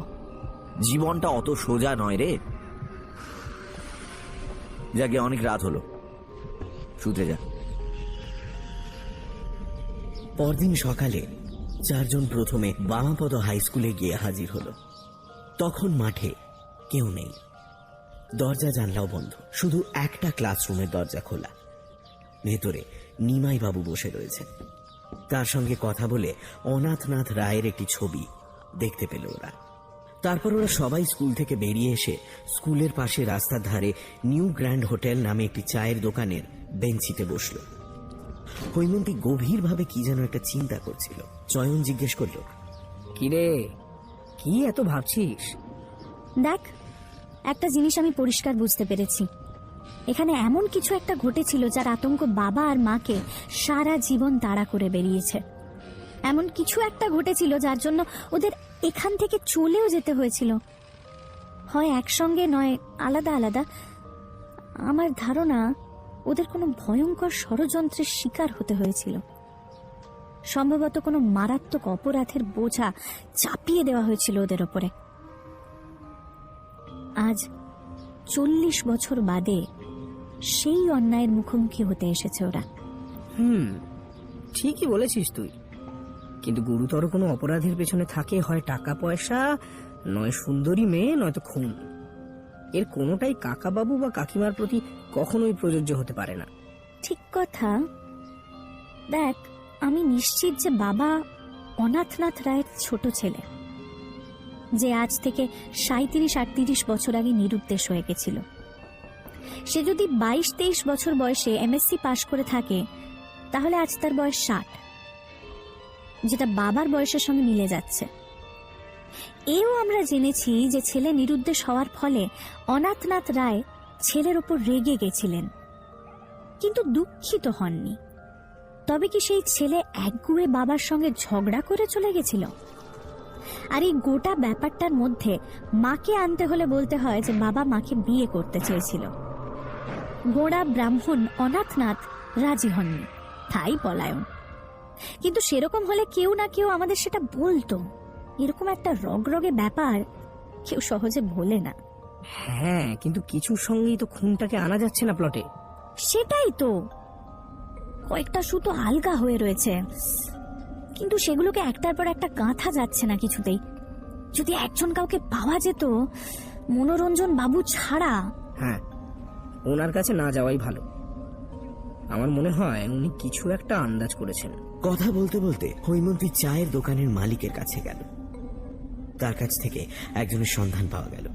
জীবনটা অত সোজা নয় রে। যাকে অনেক রাত হলো, শুতে যা। পরদিন সকালে চারজন প্রথমে বামাপদ হাই স্কুলে গিয়ে হাজির হলো। তখন মাঠে কেউ নেই, দরজা জানলাও বন্ধ, শুধু একটা ক্লাসরুমের দরজা খোলা। ভেতরে নিমাই বাবু বসে রয়েছেন। তার সঙ্গে কথা বলে অনাথনাথ রায়ের একটি ছবি দেখতে পেল ওরা। তারপর ওরা সবাই স্কুল থেকে বেরিয়ে এসে স্কুলের পাশে রাস্তার ধারে নিউ গ্র্যান্ড হোটেল নামে একটি চায়ের দোকানের বেঞ্চিতে বসল। হৈমন্তী গভীরভাবে কি যেন একটা চিন্তা করছিল। চয়ন জিজ্ঞেস করল, কিরে, কি এত ভাবছিস? দেখ, একটা জিনিস আমি পরিষ্কার বুঝতে পেরেছি। এখানে এমন কিছু একটা ঘটেছিল যার আতঙ্ক বাবা আর মাকে সারা জীবন তাড়া করে বেরিয়েছে। এমন কিছু একটা ঘটেছিল যার জন্য ওদের এখান থেকে চলেও যেতে হয়েছিল, হয় একসঙ্গে নয় আলাদা আলাদা। আমার ধারণা ওদের কোনো ভয়ঙ্কর ষড়যন্ত্রের শিকার হতে হয়েছিল। সম্ভবত কোনো মারাত্মক অপরাধের বোঝা চাপিয়ে দেওয়া হয়েছিল ওদের ওপরে। আজ 40 বছর বাদে সেই অন্যায়ের মুখোমুখি হতে এসেছে ওরা। ঠিকই বলেছিস তুই, কিন্তু গুরুতর কোনো অপরাধের পেছনে থাকে হয় টাকা পয়সা, নয় সুন্দরী মেয়ে, নয়তো খুন। এর কোনোটাই কাকাবাবু বা কাকিমার প্রতি কখনোই প্রযোজ্য হতে পারে না। ঠিক কথা। দেখ, আমি নিশ্চিত যে বাবা অনাথনাথ রায়ের ছোট ছেলে, যে আজ থেকে 37-38 বছর আগে নিরুদ্দেশ হয়ে গেছিল। সে যদি 22-23 বছর বয়সে এমএসসি পাশ করে থাকে, তাহলে আজ তার বয়স 60, যেটা বাবার বয়সের সঙ্গে মিলে যাচ্ছে। এও আমরা জেনেছি যে ছেলে নিরুদ্দেশ হওয়ার ফলে অনাথনাথ রায় ছেলের ওপর রেগে গেছিলেন, কিন্তু দুঃখিত হননি। তবে কি সেই ছেলে একগুঁয়ে বাবার সঙ্গে ঝগড়া করে চলে গেছিল? আর এই গোটা ব্যাপারটার মধ্যে মাকে আনতে হলে বলতে হয় যে বাবা মাকে বিয়ে করতে চেয়েছিল। গোড়া ব্রাহ্মণ অনাথনাথ রাজি হননি, তাই পলায়ন। কিন্তু সেরকম হলে কেউ না কেউ আমাদের সেটা বলতো। এরকম একটা রগরগে ব্যাপার কেউ সহজে বলে না। হ্যাঁ, কিন্তু কিছুর সঙ্গেই তো খুনটাকে আনা যাচ্ছে না প্লটে। সেটাই তো, কয়েকটা সুতো আলগা হয়ে রয়েছে, কিন্তু সেগুলোকে একটার পর একটা গাঁথা যাচ্ছে না কিছুতেই। যদি একজন কাউকে পাওয়া যেত, মনোরঞ্জন বাবু ছাড়া। হ্যাঁ, ওনার কাছে না যাওয়াই ভালো। আমার মনে হয় উনি কিছু একটা আন্দাজ করেছেন। কথা বলতে বলতে হৈমন্তী চায়ের দোকানের মালিকের কাছে গেল। তার কাছ থেকে একজনের সন্ধান পাওয়া গেল।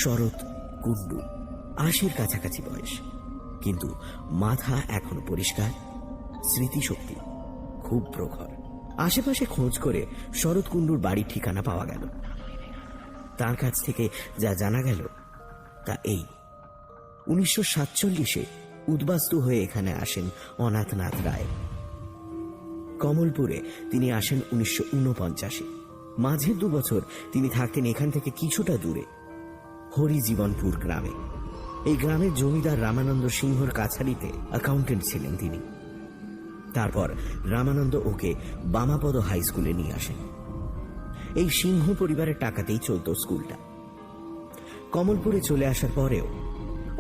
শরৎ কুণ্ডু, 80-র কাছাকাছি বয়স, কিন্তু মাথা এখনো পরিষ্কার, স্মৃতিশক্তি খুব প্রখর। আশেপাশে খোঁজ করে শরৎ কুণ্ডুর বাড়ির ঠিকানা পাওয়া গেল। তার কাছ থেকে যা জানা গেল তা এই: 1947-এ উদ্বাস্তু হয়ে এখানে আসেন অনাথনাথ রায়। কমলপুরে তিনি আসেন 1949-এ। মাঝের 2 বছর তিনি থাকতেন এখান থেকে কিছুটা দূরে, হরিজীবনপুর গ্রামে। এই গ্রামের জমিদার রামানন্দ সিংহর কাছারিতে অ্যাকাউন্টেন্ট ছিলেন তিনি। তারপর রামানন্দ ওকে বামাপদ হাই স্কুলে নিয়ে আসেন। এই সিংহ পরিবারের টাকাতেই চলত স্কুলটা। কমলপুরে চলে আসার পরেও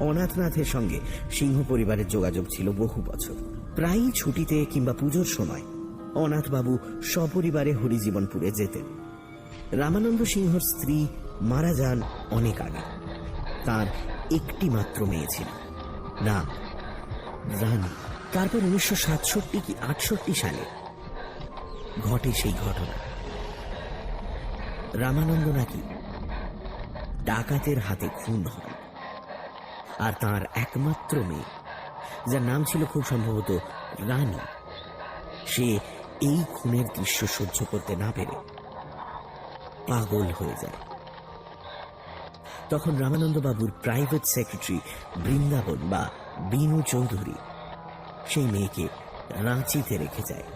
অনাথনাথের সঙ্গে সিংহ পরিবারের যোগাযোগ ছিল বহু বছর। প্রায়ই ছুটিতে কিংবা পুজোর সময় অনাথবাবু সপরিবারে হরিজীবনপুরে যেতেন। রামানন্দ সিংহর স্ত্রী মারা যান অনেক আগে। তার একটি মাত্র মেয়ে ছিল, নাম রানী। তারপর 1967 কি 68 সালে ঘটে সেই ঘটনা। রামানন্দ নাকি ডাকাতের হাতে খুন হন, আর তার একমাত্র মেয়ে, যার নাম ছিল খুব সম্ভবত রানী, সে এই খুনের দৃশ্য সহ্য করতে না পেরে পাগল হয়ে যায়। তখন রামানন্দ বাবুর প্রাইভেট সেক্রেটারি বৃন্দাবন বা বিনু চৌধুরী সেই মেয়েকে রাঁচিতে রেখে যায়।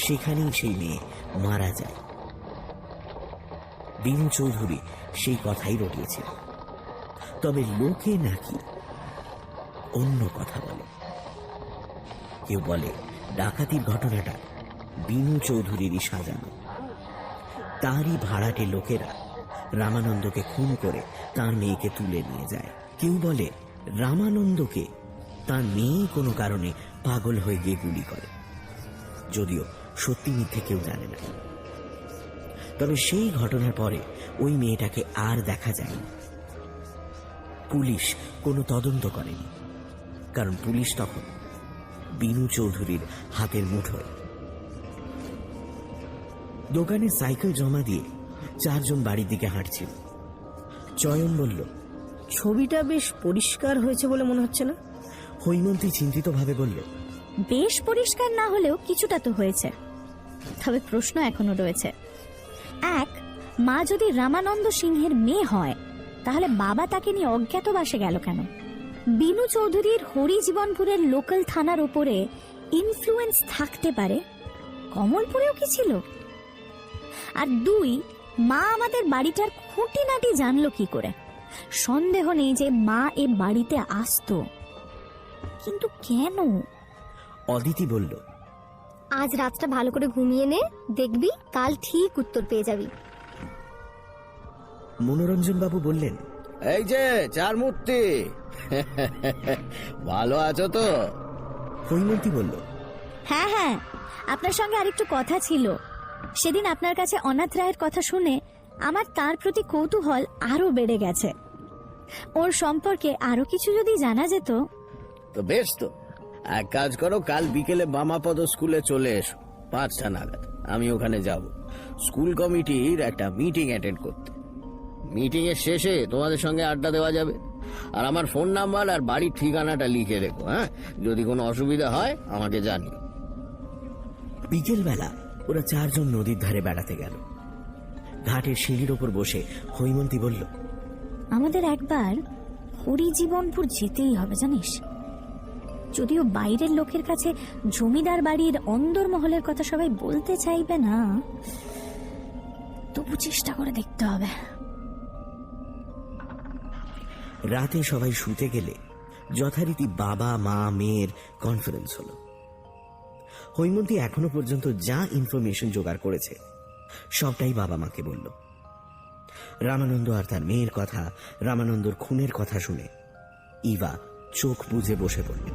সেখানেই সেই মেয়ে মারা যায়। বিনু চৌধুরী সেই কথাই রটিয়েছিল, তবে লোকে নাকি অন্য কথা বলে। কেউ বলে ডাকাতির ঘটনাটা বিনু চৌধুরীরই সাজানো, তারই ভাড়াটে লোকেরা রামানন্দকে খুন করে তার মেয়েকে তুলে নিয়ে যায়। কেউ বলে রামানন্দকে তার মেয়ে কোনো কারণে পাগল হয়ে গিয়ে গুলি করে, যদিও সত্যি মিথ্যে কেউ জানে না। তবে সেই ঘটনার পরে ওই মেয়েটাকে আর দেখা যায়নি। পুলিশ কোনো তদন্ত করেনি, কারণ পুলিশ তখন বিনু চৌধুরীর হাতের মুঠোয়। দোকানে সাইকেল জমা দিয়ে 4 জন বাড়ির দিকে হাঁটছিল। চয়ন বলল, ছবিটা বেশ পরিষ্কার হয়েছে বলে মনে হচ্ছে না? হৈমন্তী চিন্তিত ভাবে বলল, বেশ পরিষ্কার না হলেও কিছুটা তো হয়েছে। তবে প্রশ্ন এখনো রয়েছে। এক, মা যদি রামানন্দ সিংহের মেয়ে হয়, তাহলে বাবা তাকে নিয়ে অজ্ঞাতবাসে গেল কেন? বিনু চৌধুরীর হরিজীবনপুরের লোকাল থানার উপরে ইনফ্লুয়েন্স থাকতে পারে, কমলপুরেও কি ছিল? আর 2, মা আমাদের বাড়িটার খুঁটিনাটি জানলো কি করে? সন্দেহ নেই যে মা এ বাড়িতে আসতো, কিন্তু কেন? অদিতি বলল, আজ রাতটা ভালো করে ঘুমিয়ে নে, দেখবি কাল ঠিক উত্তর পেয়ে যাবি। মনোরঞ্জন বাবু বললেন, এই যে চার মূর্তি, ভালো আছো তো? হৈমন্তী বলল, হ্যাঁ হ্যাঁ, আপনার সঙ্গে আরেকটু কথা ছিল। সেদিন আপনার কাছে অনাথ রায়ের কথা শুনে আমার তার প্রতি কৌতূহল আরো বেড়ে গেছে। ওর সম্পর্কে আরো কিছু যদি জানা যেত। তো বেশ, তো এক কাজ করো, কাল বিকেলে বামাপদ স্কুলে চলে এসো 5টা নাগাদ। আমি ওখানে যাব স্কুল কমিটির একটা মিটিং অ্যাটেন্ড করতে। মিটিং এর শেষে তোমাদের সঙ্গে আড্ডা দেওয়া যাবে। আর আমার ফোন নাম্বার আর বাড়ির ঠিকানাটা লিখে রেখো, হ্যাঁ? যদি কোনো অসুবিধা হয় আমাকে জানিও। বিকেলবেলা ওরা 4 জন নদীর ধারে বেড়াতে গেল। ঘাটের সিঁড়ির ওপর বসে হৈমন্তী বলল, আমাদের একবার হরিজীবনপুর যেতেই হবে জানিস। যদিও বাইরের লোকের কাছে জমিদার বাড়ির অন্দর মহলের কথা সবাই বলতে চাইবে না, তবু চেষ্টা করে দেখতে হবে। রাতে সবাই শুতে গেলে যথারীতি বাবা মা মেয়ের কনফারেন্স হলো। হৈমন্তী এখনো পর্যন্ত যা ইনফরমেশন জোগাড় করেছে সবটাই বাবা মাকে বলল। রামানন্দ আর তার মেয়ের কথা, রামানন্দর খুনের কথা শুনে ইভা চোখ বুজে বসে পড়ল।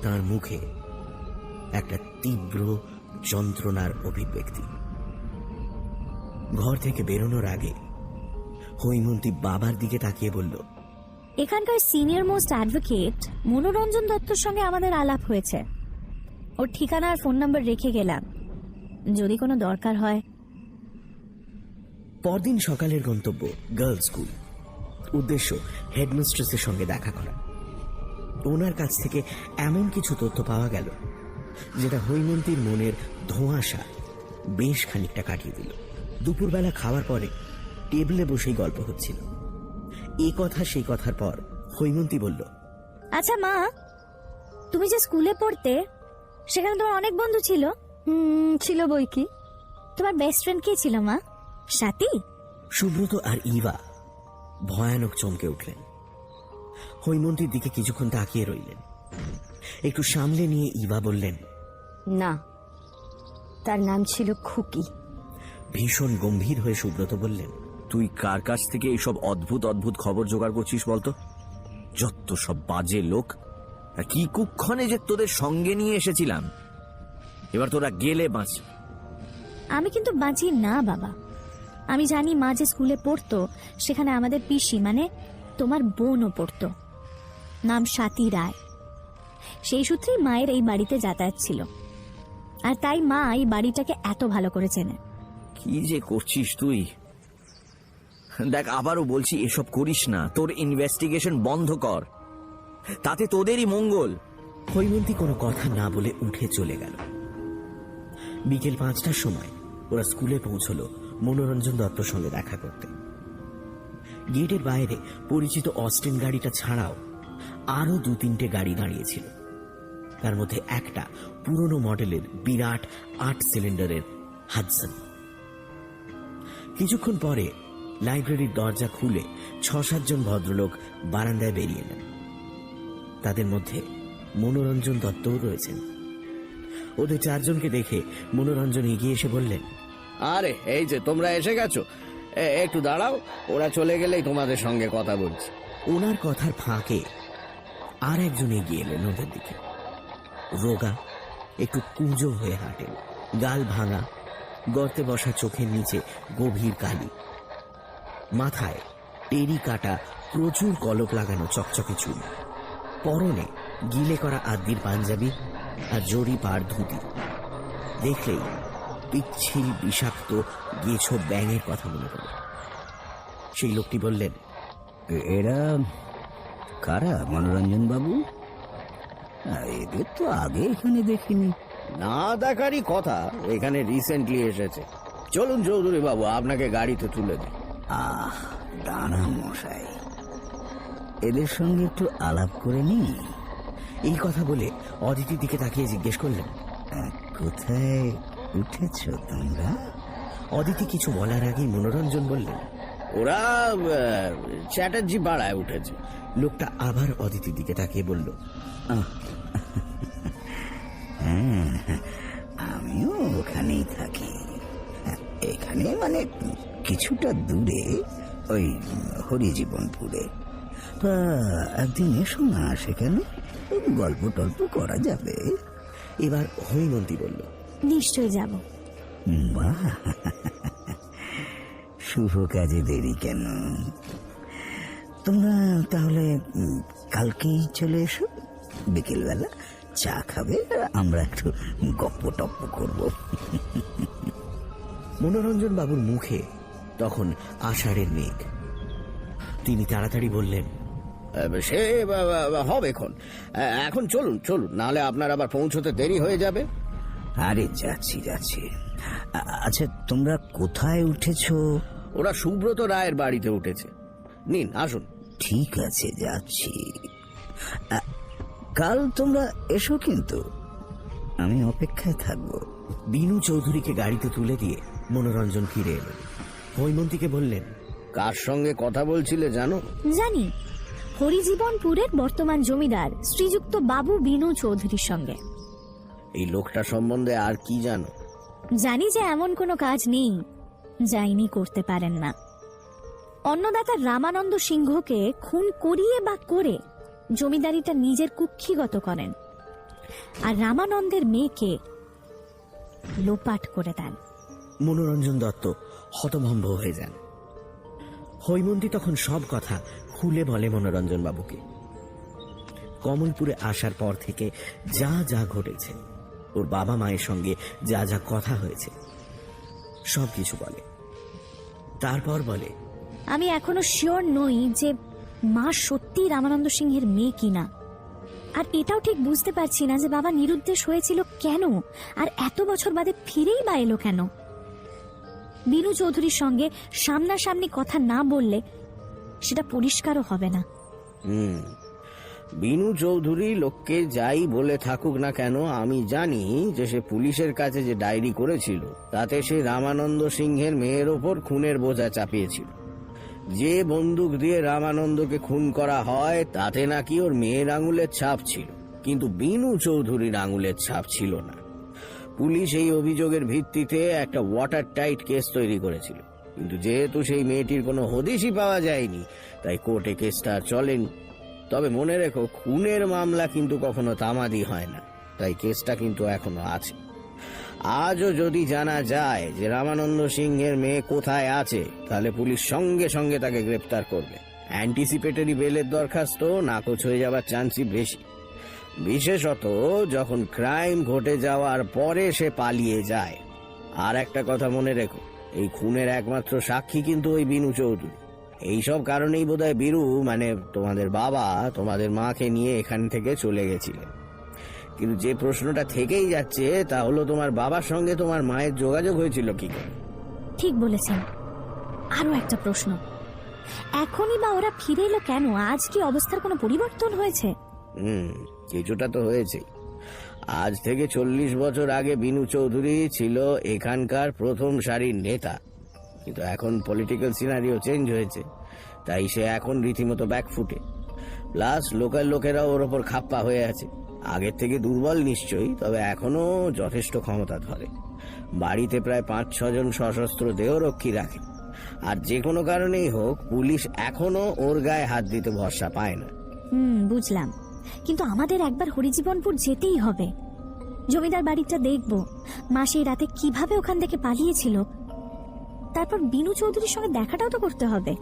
তার মুখে একটা তীব্র যন্ত্রণার অভিব্যক্তি। ঘর থেকে বেরোনোর আগে হৈমন্তী বাবার দিকে তাকিয়ে বলল, এখানকার সিনিয়র মোস্ট অ্যাডভোকেট মনোরঞ্জন দত্তর সঙ্গে আমাদের আলাপ হয়েছে। ওর ঠিকানা আর ফোন নাম্বার রেখে গেলাম, যদি কোনো দরকার হয়। পরদিন সকালের গন্তব্য গার্লস স্কুল। উদ্দেশ্য হেডমিস্ট্রেসের সঙ্গে দেখা করা। ওনার কাছ থেকে এমন কিছু তথ্য পাওয়া গেল যেটা হৈমন্তীর মনের ধোঁয়াশা বেশ খানিকটা কাটিয়ে দিল। দুপুরবেলা খাওয়ার পরে টেবিলে বসেই গল্প হচ্ছিল। এই কথা সেই কথার পর হৈমন্তী বলল, আচ্ছা মা, তুমি যে স্কুলে পড়তে, সেখানে তোমার অনেক বন্ধু ছিল? ছিল বই কি। তোমার বেস্ট ফ্রেন্ড কে ছিল মা? সাথী? সুব্রত আর ইভা ভয়ানক চমকে উঠলেন। হৈমন্তীর দিকে কিছুক্ষণ তাকিয়ে রইলেন। একটু সামলে নিয়ে ইভা বললেন, না, তার নাম ছিল খুকি। ভীষণ গম্ভীর হয়ে সুব্রত বললেন, তুই কার কাছ থেকে এইসব অদ্ভুত অদ্ভুত খবর জোগাড় করছিস বলতো? যত সব বাজে লোক। আর কি কুক্ষণে যে তোদের সঙ্গে নিয়ে এসেছিলাম, এবার তোরা গেলে বাঁচ। আমি কিন্তু বাঁচি না বাবা। আমি জানি মা যে স্কুলে পড়তো সেখানে আমাদের পিসি মানে তোমার বোনও পড়তো, নাম স্বাতী রায়। সেই সূত্রেই মায়ের এই বাড়িতে যাতায়াত ছিল, আর তাই মা এই বাড়িটাকে এত ভালো করে চেনে। কি যে করছিস তুই! দেখ, আবারও বলছি, এসব করিস না। তোর ইনভেস্টিগেশন বন্ধ কর, তাতে তোদেরই মঙ্গল। হৈমন্তী কোনো কথা না বলে উঠে চলে গেল। বিকেল 5টার সময় ওরা স্কুলে পৌঁছলো মনোরঞ্জন দত্তর সঙ্গে দেখা করতে। গেটের বাইরে পরিচিত অস্টিন গাড়িটা ছাড়াও আরো 2-3টে গাড়ি দাঁড়িয়েছিল। তার মধ্যে একটা পুরনো মডেলের বিরাট 8 সিলিন্ডারের হাডসন। কিছুক্ষণ পরে লাইব্রেরির দরজা খুলে 6-7 জন ভদ্রলোক বারান্দায় বেরিয়ে এলেন। তাদের মধ্যে মনোরঞ্জন দত্তও রয়েছেন। ওদের 4 জনকে দেখে মনোরঞ্জন এগিয়ে এসে বললেন, আরে এই যে তোমরা এসে গেছো, একটু দাঁড়াও, ওরা চলে গেলেই তোমাদের সঙ্গে কথা বলছি। ওনার কথার ফাঁকে আর একজন এগিয়ে এলেন ওদের দিকে। রোগা, একটু কুঁজো হয়ে হাঁটেন, গাল ভাঙা, গর্তে বসা চোখের নিচে গভীর কালি, মাথায় টেরি কাটা প্রচুর কলপ লাগানো চকচকে চুল, পরনে গিলে করা আদ্যির পাঞ্জাবি আর জরি পাড় ধুতি। দেখলেই পিচ্ছিল বিষাক্ত গেছো ব্যাঙের কথা মনে পড়ে। সেই লোকটি বললেন, এরা কারা মনোরঞ্জন বাবু? এদের তো আগে এখানে দেখিনি। না দেখারই কথা, এখানে রিসেন্টলি এসেছে। চলুন চৌধুরী বাবু, আপনাকে গাড়িতে তুলে দিই। আহ, দাঁড়ান মশাই, এদের সঙ্গে একটু আলাপ করে নি। এই কথা বলে অদিতির দিকে তাকিয়ে জিজ্ঞেস করলেন, কোথায় উঠেছ তোমরা? অদিতি কিছু বলার আগেই মনোরঞ্জন বললেন, ওরা চ্যাটার্জি পাড়ায় উঠেছে। লোকটা আবার অদিতির দিকে তাকিয়ে বলল, হ্যাঁ, আমিও ওখানেই থাকি। এখানে মানে কিছুটা দূরে, ওই হরিজীবনপুরে। তা একদিন এসো না সেখানে, গল্প টল্প করা যাবে। এবার হৈমন্তী বলল, নিশ্চয়ই যাব। বাহ, শুভ কাজে দেরি কেন? তোমরা তাহলে কালকেই চলে এসো, বিকেলবেলা চা খাবে আর আমরা একটু গপ্প টপ্প করবো। মনোরঞ্জন বাবুর মুখে তখন আষাঢ়ের মেঘ। তিনি তাড়াতাড়ি বললেন, সে হবে এখন। এখন চলুন চলুন, নাহলে আপনার আবার পৌঁছতে দেরি হয়ে যাবে। আরে যাচ্ছি যাচ্ছি। আচ্ছা, তোমরা কোথায় উঠেছো? ওরা সুব্রত রায়ের বাড়িতে উঠেছে। নিন আসুন। ঠিক আছে, যাচ্ছি। কাল তোমরা এসো কিন্তু, আমি অপেক্ষায় থাকবো। বিনু চৌধুরীকে গাড়িতে তুলে দিয়ে মনোরঞ্জন ফিরে এলেন। হৈমন্তীকে বললেন, কার সঙ্গে কথা বলছিলে জানো? জানি, হরিজীবনপুরের বর্তমান জমিদার শ্রীযুক্ত বাবু বিনু চৌধুরীর সঙ্গে। এই লোকটা সম্বন্ধে আর কি জানো? জানি যে এমন কোনো কাজ নেই যা ইনি করতে পারেন না। অন্নদাতা রামানন্দ সিংহকে খুন করিয়ে বা করে জমিদারিটা নিজের কুক্ষিগত করেন, আর রামানন্দের মেয়েকে লোপাট করে দেন। মনোরঞ্জন দত্ত হতভম্ব হয়ে যান। হৈমন্তী তখন সব কথা খুলে বলে মনোরঞ্জন বাবুকে। কমলপুরে আসার পর থেকে যা যা ঘটেছে, ওর বাবা মায়ের সঙ্গে যা যা কথা হয়েছে, সবকিছু বলে। তারপর বলে, আমি এখনো শিওর নই যে মা সত্যি রামানন্দ সিংহের মেয়ে কিনা, আর এটাও ঠিক বুঝতে পারছি না যে বাবা নিরুদ্দেশ হয়েছিল কেন, আর এত বছর বাদে ফিরেই বা এলো কেন। বিনু চৌধুরীর সঙ্গে সামনাসামনি কথা না বললে সেটা পরিষ্কারও হবে না। বিনু চৌধুরী লোককে যাই বলে থাকুক না কেন, আমি জানি যে সে পুলিশের কাছে যে ডায়েরি করেছিল তাতে সে রামানন্দ সিংহের মেয়ের ওপর খুনের বোঝা চাপিয়েছিল। যে বন্দুক দিয়ে রামানন্দকে খুন করা হয় তাতে নাকি ওর মেয়ের আঙুলের ছাপ ছিল, কিন্তু বিনু চৌধুরীর আঙুলের ছাপ ছিল না। পুলিশ এই অভিযোগের ভিত্তিতে একটা ওয়াটার টাইট কেস তৈরি করেছিল, কিন্তু যেহেতু সেই মেয়েটির কোনো হদিশই পাওয়া যায়নি, তাই কোর্টে কেসটা চলেনি। তবে মনে রেখো, খুনের মামলা কিন্তু কখনো তামাদি হয় না, তাই কেসটা কিন্তু এখনো আছে। আজও যদি জানা যায় যে রামানন্দ সিংহের মেয়ে কোথায় আছে, তাহলে পুলিশ সঙ্গে সঙ্গে তাকে গ্রেপ্তার করবে। অ্যান্টিসিপেটরি বেলের দরখাস্ত নাকচ হয়ে যাবার চান্সই বেশি, বিশেষত যখন ক্রাইম ঘটে যাওয়ার পরে সে পালিয়ে যায়। আর একটা কথা মনে রেখো, এই খুনের একমাত্র সাক্ষী কিন্তু ওই বিনু চৌধুরী। এইসব কারণেই বোধহয় বীরু, মানে তোমাদের বাবা, তোমাদের মাকে নিয়ে এখান থেকে চলে গেছিলেন। কিন্তু যে প্রশ্নটা থেকেই যাচ্ছে তা হলো, তোমার বাবার সঙ্গে তোমার মায়ের যোগাযোগ হয়েছিল কি করে? ঠিক বলেছেন। আরো একটা প্রশ্ন, এখনই বা ওরা ফিরে এলো কেন? আজ কি অবস্থার কোনো পরিবর্তন হয়েছে? কিছুটা তো হয়েছে। আজ থেকে 40 বছর আগে বিনু চৌধুরী ছিল এখানকার প্রথম সারির নেতা, কিন্তু এখন পলিটিক্যাল সিনারিও চেঞ্জ হয়েছে, তাই সে এখন রীতিমতো ব্যাকফুটে। প্লাস লোকাল লোকেরা ওর ওপর খাপ্পা হয়ে আছে। আগের থেকে দুর্বল নিশ্চয়ই, তবে এখনো যথেষ্ট ক্ষমতা ধরে। বাড়িতে প্রায় 5-6 জন সশস্ত্র দেহরক্ষী রাখে। আর যে কোনো কারণেই হোক পুলিশ এখনো ওর গায়ে হাত দিতে ভরসা পায় না। বুঝলাম, কিন্তু আমাদের একবার হরিজীবনপুর যেতেই হবে। জমিদার বাড়িটা দেখব, মা সেই রাতে কিভাবে ওখান থেকে পালিয়েছিল। তারপর বিনু চৌধুরীর সঙ্গে দেখাটাও তো করতে হবে।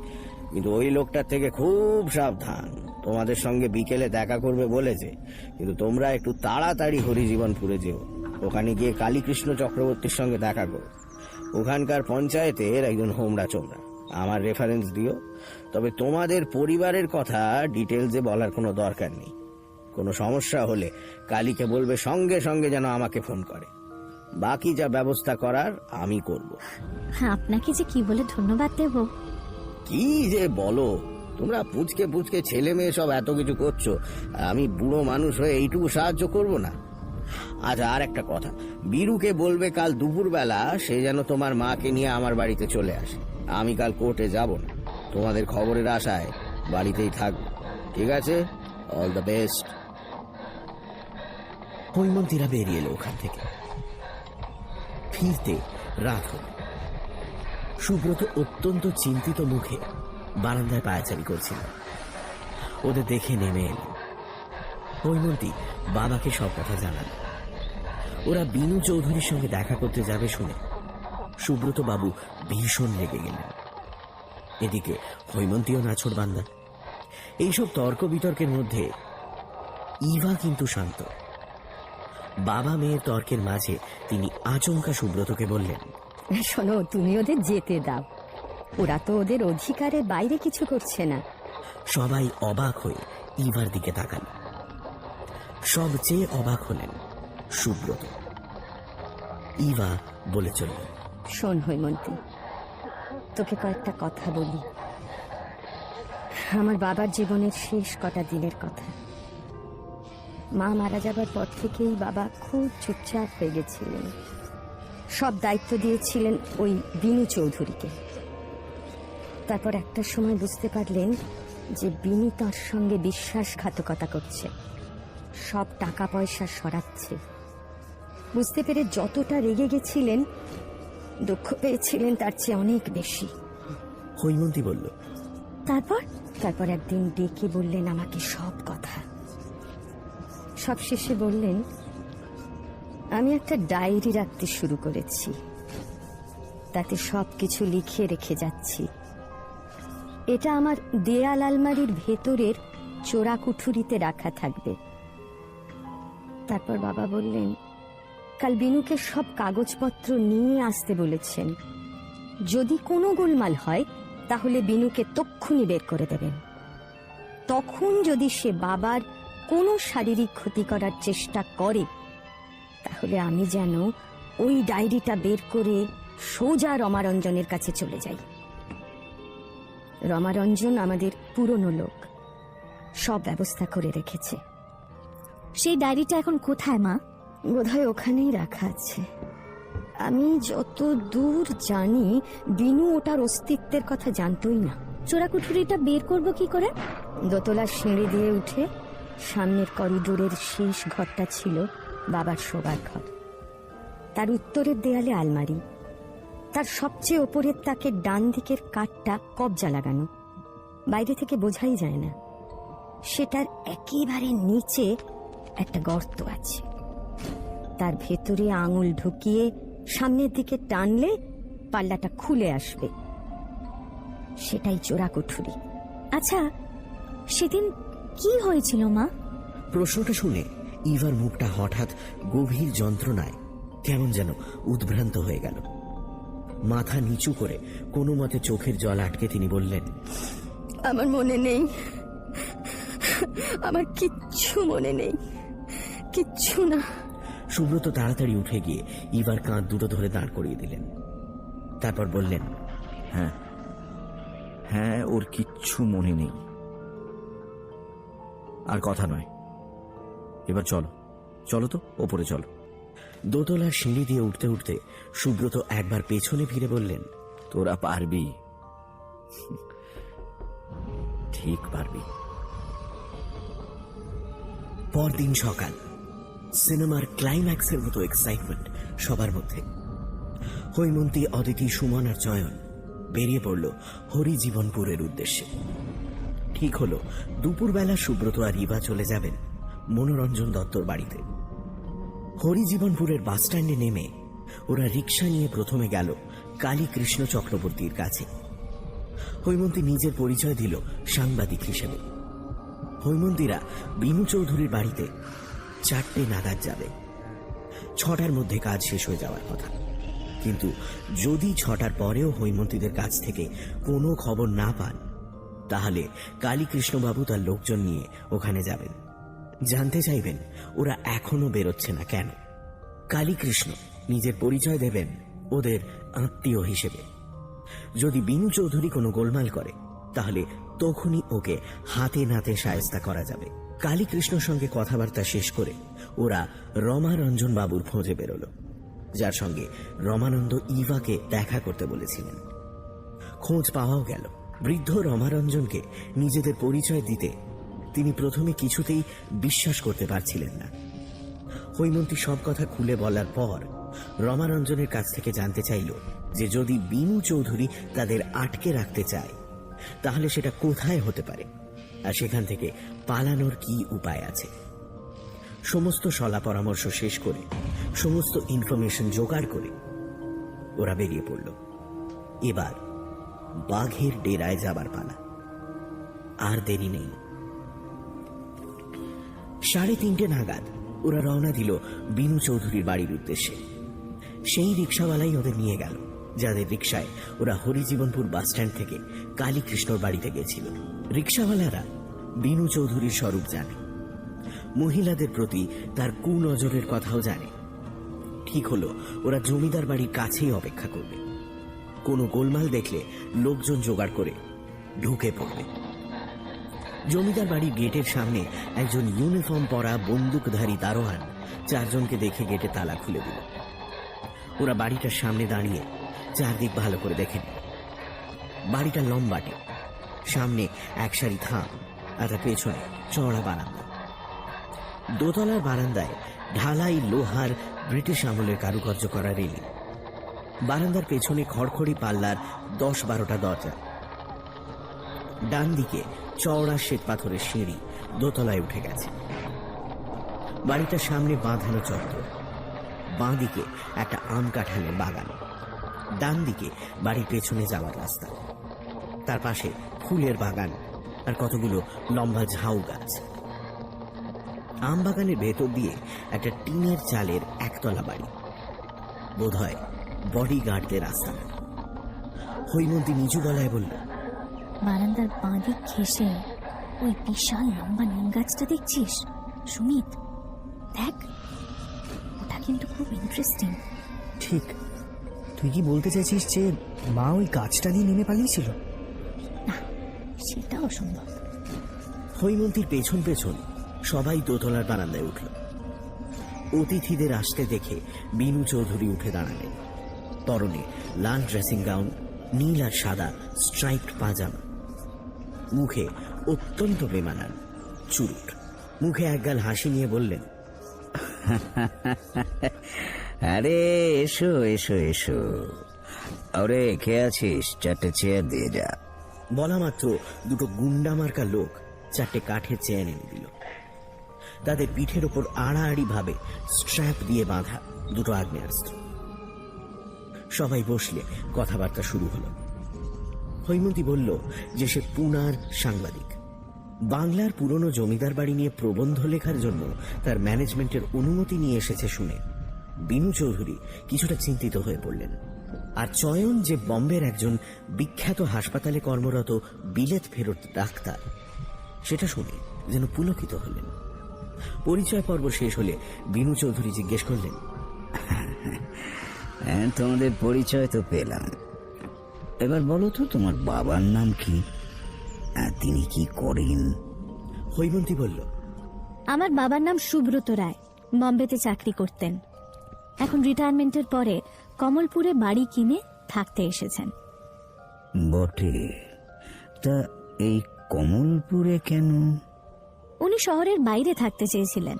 কিন্তু ওই লোকটার থেকে খুব সাবধান। তোমাদের সঙ্গে বিকেলে দেখা করবে বলেছে, কিন্তু তোমরা একটু তাড়াতাড়ি হরিজীবনপুরে যেও। ওখানে গিয়ে কালীকৃষ্ণ চক্রবর্তীর সঙ্গে দেখা করো। ওখানকার পঞ্চায়েতের একজন হোমরা চোমরা। আমার রেফারেন্স দিও। তবে তোমাদের পরিবারের কথা ডিটেলসে বলার কোনো দরকার নেই। কোনো সমস্যা হলে কালীকে বলবে সঙ্গে সঙ্গে যেন আমাকে ফোন করে। বাকি যা ব্যবস্থা করার আমি করব। আপনাকে যে কি বলে ধন্যবাদ দেব। কি যে বলো, তোমরা পুচকে পুচকে ছেলে মেয়ে সব এত কিছু করছো, আমি বুড়ো মানুষ হয়ে এইটুকু সাহায্য করব না? আচ্ছা, আর একটা কথা, বীরুকে বলবে কাল দুপুরবেলা সে যেন তোমার মাকে নিয়ে আমার বাড়িতে চলে আসে। আমি কাল কোর্টে যাব না, তোমাদের খবরের আশায় বাড়িতেই থাকবো। ঠিক আছে? All the best. হৈমন্তীরা বেরিয়ে এলো ওখান থেকে। ফিরতে রাত হল। সুব্রত অত্যন্ত চিন্তিত মুখে বারান্দায় পায়চারি করছিল। ওদের দেখে নেমে এল। হৈমন্তী বাবাকে সব কথা জানাল। ওরা বিনু চৌধুরীর সঙ্গে দেখা করতে যাবে শুনে সুব্রত বাবু ভীষণ রেগে গেলেন। এদিকে হৈমন্তীও নাছোড়বান্দা। এইসব তর্ক বিতর্কের মধ্যে ইভা কিন্তু শান্ত। বাবা মেয়ের তর্কের মাঝে তিনি আচমকা সুব্রতকে বললেন, শোনো, তুমি ওদের যেতে দাও। ওরা তো ওদের অধিকারের বাইরে কিছু করছে না। সবাই অবাক হয়ে ইভার দিকে তাকাল। সবচেয়ে অবাক হলেন সুব্রত। ইভা বলে চলল, শোন হৈমন্তী, তোকে কয়েকটা কথা বলি। আমার বাবার জীবনের শেষ কটা দিনের কথা। মা মারা যাবার পর থেকেই বাবা খুব চুপচাপ হয়ে গেছিলেন। সব দায়িত্ব দিয়েছিলেন ওই বিনু চৌধুরীকে। তারপর একটা সময় বুঝতে পারলেন যে বিনু তার সঙ্গে বিশ্বাসঘাতকতা করছে, সব টাকা পয়সা সরাচ্ছে। বুঝতে পেরে যতটা রেগে গেছিলেন, দুঃখ পেয়েছিলেন তার চেয়ে অনেক বেশি। হৈমন্তী বলল, তারপর একদিন ডেকে বললেন আমাকে সব কথা। সব শেষে বললেন, আমি একটা ডায়েরি রাখতে শুরু করেছি, তাতে সবকিছু লিখে রেখে যাচ্ছি। এটা আমার দেয়াল আলমারির ভেতরের চোরা কুঠুরিতে রাখা থাকবে। তারপর বাবা বললেন, কাল বিনুকে সব কাগজপত্র নিয়ে আসতে বলেছেন। যদি কোনো গোলমাল হয় তাহলে বিনুকে তক্ষুনি বের করে দেবেন। তখন যদি সে বাবার কোনো শারীরিক ক্ষতি করার চেষ্টা করে, তাহলে আমি যেন ওই ডায়েরিটা বের করে সোজা রমারঞ্জনের কাছে চলে যাই। রমারঞ্জন আমাদের পুরনো লোক, সব ব্যবস্থা করে রেখেছে। সেই ডায়েরিটা এখন কোথায় মা? বোধহয় ওখানেই রাখা আছে। আমি যত দূর জানি বিনু ওটার অস্তিত্বের কথা জানতই না। চোরাকুঠুরিটা বের করব কি করে? দোতলার সিঁড়ি দিয়ে উঠে সামনের করিডোরের শেষ ঘরটা ছিল বাবার শোবার ঘর। তার উত্তরের দেয়ালে আলমারি, তার সবচেয়ে ওপরের তাকের ডান দিকের কাঠটা কবজা লাগানো, বাইরে থেকে বোঝাই যায় না। সেটার একেবারে নিচে একটা গর্ত আছে। তার ভেতরে আঙুল ঢুকিয়ে সামনের দিকে টানলে পাল্লাটা খুলে আসবে, সেটাই চোরাকুঠুরি। আচ্ছা, সেদিন কি হয়েছিল মা? প্রশ্নটা শুনে ইভার মুখটা হঠাৎ গভীর যন্ত্রণায় কেমন যেন উদ্ভ্রান্ত হয়ে গেল। মাথা নিচু করে কোনো মতে চোখের জল আটকে তিনি বললেন, আমার মনে নেই, আমার কিচ্ছু মনে নেই, কিচ্ছু না। সুব্রত তাড়াতাড়ি উঠে গিয়ে ইভার কাঁধ দুটো ধরে দাঁড় করিয়ে দিলেন। তারপর বললেন, হ্যাঁ হ্যাঁ, ওর কিচ্ছু মনে নেই। আর কথা নয়, এবার চলো চলো তো, ওপরে চলো। দোতলার সিঁড়ি দিয়ে উঠতে উঠতে সুব্রত একবার পেছনে ফিরে বললেন, তোরা পারবি, ঠিক পারবি। পরদিন সকাল। সিনেমার ক্লাইম্যাক্সের মতো এক্সাইটমেন্ট সবার মধ্যে। হৈমন্তী, অদিতি, সুমন আর চয়ন বেরিয়ে পড়ল হরিজীবনপুরের উদ্দেশ্যে। ঠিক হলো দুপুরবেলা সুব্রত আর রিবা চলে যাবেন মনোরঞ্জন দত্তর বাড়িতে। হরিজীবনপুরের বাস স্ট্যান্ডে নেমে ওরা রিক্সা নিয়ে প্রথমে গেল কালী কৃষ্ণ চক্রবর্তীর কাছে। হৈমন্তী নিজের পরিচয় দিল সাংবাদিক হিসেবে। হৈমন্তীরা বিনু চৌধুরীর বাড়িতে 4টে নাগাদ যাবে। 6টার মধ্যে কাজ শেষ হয়ে যাওয়ার কথা, কিন্তু যদি 6টার পরেও হৈমন্তীদের কাছ থেকে কোনো খবর না পান, তাহলে কালীকৃষ্ণবাবু তার লোকজন নিয়ে ওখানে যাবেন। জানতে চাইবেন ওরা এখনো বেরোচ্ছে না কেন। কালীকৃষ্ণ নিজের পরিচয় দেবেন ওদের আত্মীয় হিসেবে। যদি বিনু চৌধুরী কোনো গোলমাল করে, তাহলে তখনই ওকে হাতে নাতে শায়েস্তা করা যাবে। কালীকৃষ্ণর সঙ্গে কথাবার্তা শেষ করে ওরা রমারঞ্জন বাবুর খোঁজে বেরোল, যার সঙ্গে রমানন্দ ইভাকে দেখা করতে বলেছিলেন। খোঁজ পাওয়াও গেল। বৃদ্ধ রমারঞ্জনকে নিজেদের পরিচয় দিতে তিনি প্রথমে কিছুতেই বিশ্বাস করতে পারছিলেন না। হৈমন্তী সব কথা খুলে বলার পর রমারঞ্জনের কাছ থেকে জানতে চাইল যে যদি বিনু চৌধুরী তাদের আটকে রাখতে চায়, তাহলে সেটা কোথায় হতে পারে, আর সেখান থেকে পালানোর কি উপায় আছে। সমস্ত সলা পরামর্শ শেষ করে, সমস্ত ইনফরমেশন জোগাড় করে ওরা বেরিয়ে পড়ল। এবার বাঘের ডেরায় যাবার পালা। আর দেরি নেই। 3:30 নাগাদ ওরা রওনা দিল বিনু চৌধুরীর বাড়ির উদ্দেশ্যে। সেই রিক্সাওয়ালাই ওদের নিয়ে গেল, যাদের রিক্সায় ওরা হরিজীবনপুর বাস স্ট্যান্ড থেকে কালীকৃষ্ণর বাড়িতে গেছিল। রিক্সাওয়ালারা বিনু চৌধুরীর স্বরূপ জানে, মহিলাদের প্রতি তার কুনজরের কথাও জানে। ঠিক হলো ওরা জমিদার বাড়ির কাছেই অপেক্ষা করবে। কোনো গোলমাল দেখলে লোকজন জোগাড় করে ঢুকে পড়বে। জমিদার বাড়ির গেটের সামনে একজন ইউনিফর্ম পরা বন্দুকধারী দারোয়ান 4 জনকে দেখে গেটে তালা খুলে দিল। ওরা বাড়িটার সামনে দাঁড়িয়ে চারদিক ভালো করে দেখে নিল। বাড়িটা লম্বাটে, সামনে এক সারি থাম আর তার পেছনে চওড়া বারান্দা। দোতলার বারান্দায় ঢালাই লোহার ব্রিটিশ আমলের কারুকার্য করা রেলিং। বারান্দার পেছনে খড়খড়ি পাল্লার 10-12টা দরজা। ডান দিকে চওড়া শ্বেত পাথরের সিঁড়ি দোতলায় উঠে গেছে। বাড়িটার সামনে বাঁধানো চত্বর। বাঁ দিকে একটা আম কাঁঠালের বাগান। ডান দিকে বাড়ির পেছনে যাওয়ার রাস্তা। তার পাশে ফুলের বাগান আর কতগুলো লম্বা ঝাউ গাছ। আম বাগানের ভেতর দিয়ে একটা টিনের চালের একতলা বাড়ি, বোধহয় বডিগার্ডদের রাস্তা। হৈমন্তী নিচু গলায় বলল, বারান্দার বাঁদিক ঘেঁষে ওই বিশাল লম্বা নিম গাছটা দেখছিস সুমিত? দেখ, ওটা কিন্তু খুব ইন্টারেস্টিং। ঠিক। তুই কি বলতে চাইছিস যে মা ওই গাছটা দিয়ে নেমে পালিয়েছিল? না, সেটা অসম্ভব। হৈমন্তীর পেছন পেছন সবাই দোতলার বারান্দায় উঠল। অতিথিদের আসতে দেখে বিনু চৌধুরী উঠে দাঁড়ালেন। পরনে লাল ড্রেসিং গাউন, নীল আর সাদা স্ট্রাইপড পাজামা। মুখে অত্যন্ত বেমানান চুরুট। মুখে একগাল হাসি নিয়ে বললেন, আরে এসো এসো এসো, আরে কে আছিস? 4টে চেয়ার দিয়ে যা। বলা মাত্র দুটো গুন্ডা মার্কা লোক 4টে কাঠের চেয়ার এনে দিল। তাদের পিঠের ওপর আড়াআড়ি ভাবে স্ট্র্যাপ দিয়ে বাঁধা দুটো আগ্নেয়াস্ত্র। সবাই বসলে কথাবার্তা শুরু হলো। হৈমন্তী বলল যে সে পুনার সাংবাদিক। বাংলার পুরনো জমিদার বাড়ি নিয়ে প্রবন্ধ লেখার জন্য তার ম্যানেজমেন্টের অনুমতি নিয়ে এসেছে শুনে বিনু চৌধুরী কিছুটা চিন্তিত হয়ে পড়লেন। আর চয়ন যে বম্বের একজন বিখ্যাত হাসপাতালে কর্মরত বিলেত ফেরত ডাক্তার, সেটা শুনে যেন পুলকিত হলেন। পরিচয় পর্ব শেষ হলে বিনু চৌধুরী জিজ্ঞেস করলেন, হ্যাঁ, তোমাদের পরিচয় তো পেলাম, এবার বলো তো তোমার বাবার নাম কি, তিনি কি করেন? হৈমন্তী বলল, আমার বাবার নাম সুব্রত রায়, বম্বেতে চাকরি করতেন। এখন রিটায়ারমেন্টের পরে কমলপুরে বাড়ি কিনে থাকতে এসেছেন। বটে, তা এই কমলপুরে কেন? উনি শহরের বাইরে থাকতে চেয়েছিলেন।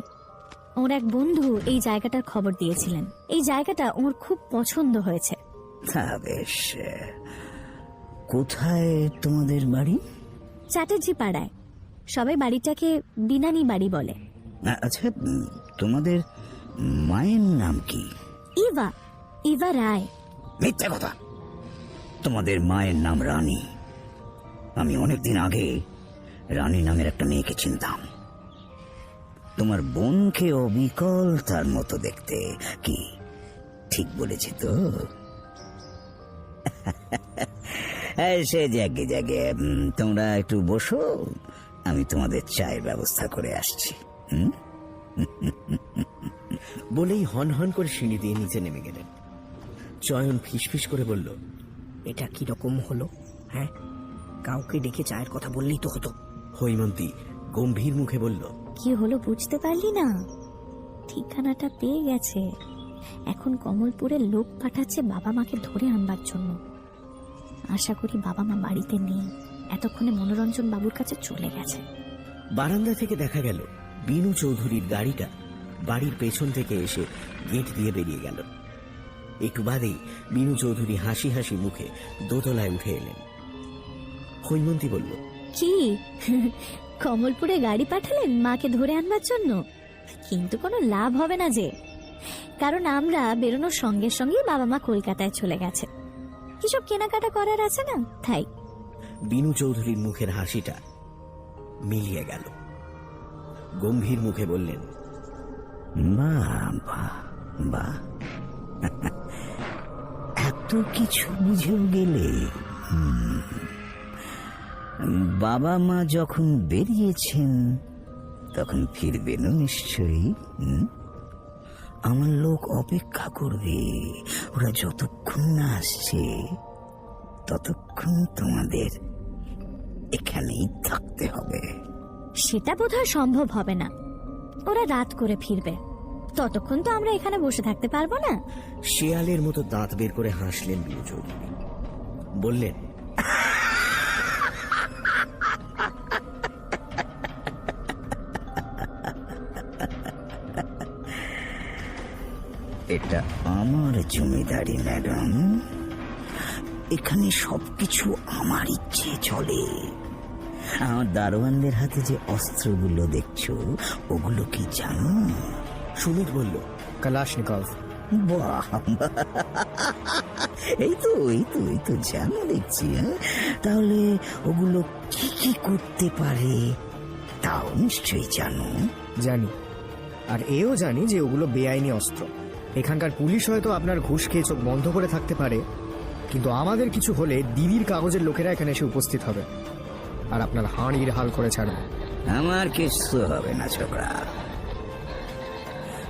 ওর এক বন্ধু এই জায়গাটার খবর দিয়েছিলেন। এই জায়গাটা ওর খুব পছন্দ হয়েছে। হ্যাঁ বেশ। কোথায় তোমাদের বাড়ি? চ্যাটার্জি পাড়ায়। সবাই বাড়িটাকে বিনানি বাড়ি বলে। আচ্ছা, তোমাদের মায়ের নাম কি? ইভা, ইভা রায়। মিথ্যে কথা। তোমাদের মায়ের নাম রানী। আমি অনেকদিন আগে রানী নামের একটা মেয়েকে চিনতাম। তোমার বোনকে অবিকল তার মতো দেখতে। কি ঠিক বলেছি তো? সে জাগে জাগে, তোমরা একটু বসো, আমি তোমাদের চায়ের ব্যবস্থা করে আসছি। বলেই হন হন করে সিঁড়ি দিয়ে নিচে নেমে গেলেন। চয়ন ফিসফিস করে বলল, এটা কি রকম হলো? হ্যাঁ, কাউকে ডেকে চায়ের কথা বললেই তো হতো। হৈমন্তী গম্ভীর মুখে বলল, কি হলো বুঝতে পারলি না? ঠিকানাটা পেয়ে গেছে। এখন কমলপুরের লোক পাঠাচ্ছে বাবা মাকে ধরে আনবার জন্য। আশা করি বাবা মা বাড়িতে নেই, এতক্ষণে মনোরঞ্জন বাবুর কাছে চলে গেছে। বারান্দা থেকে দেখা গেল বিনু চৌধুরীর গাড়িটা বাড়ির পেছন থেকে এসে গেট দিয়ে বেরিয়ে গেল। একটু বাদেই বিনু চৌধুরী হাসি হাসি মুখে দোতলায় উঠে এলেন। হৈমন্তী বলল, কি কমলপুরে গাড়ি পাঠালেন মাকে ধরে আনবার জন্য? কিন্তু কোনো লাভ হবে না যে, কারণ আমরা বেরোনোর সঙ্গে সঙ্গে বাবা মা কলকাতায় চলে গেছে। কিসব কেনাকাটা করার আছে না, তাই। বিনু চৌধুরীর মুখের হাসিটা মিলিয়ে গেল। গম্ভীর মুখে বললেন, বাহ বাহ বাহ, এত কিছু বুঝেও গেলে। বাবা মা যখন বেরিয়েছেন তখন ফিরবেন নিশ্চয়ই। আমার লোক অপেক্ষা করবে। ওরা যতক্ষণ না আসছে ততক্ষণ তোমাদের এখানেই থাকতে হবে। সেটা বোধহয় সম্ভব হবে না। ওরা রাত করে ফিরবে, ততক্ষণ তো আমরা এখানে বসে থাকতে পারবো না। শেয়ালের মতো দাঁত বের করে হাসলেন বিনু চৌধুরী। বললেন, এটা আমার জমিদারি ম্যাডাম। এখানে সবকিছু আমার ইচ্ছে চলে। আমার দারোয়ানদের হাতে যে অস্ত্রগুলো দেখছো ওগুলো কি জানো? সুমিত বলল, কালাশনিকভ। বাহ, এই তো জানো দেখছি। তাহলে ওগুলো কি কি করতে পারে তাও নিশ্চয়ই জানো। জানি, আর এও জানি যে ওগুলো বেআইনি অস্ত্র। এখানকার পুলিশ হয়তো আপনার ঘুষ খেয়ে চোখ বন্ধ করে থাকতে পারে, কিন্তু আমাদের কিছু হলে দিদির কাগজের লোকেরা এখানে এসে উপস্থিত হবে আর আপনার হাঁড়ির হাল করে ছাড়বে। আমার কিছু হবে না ছোকরা।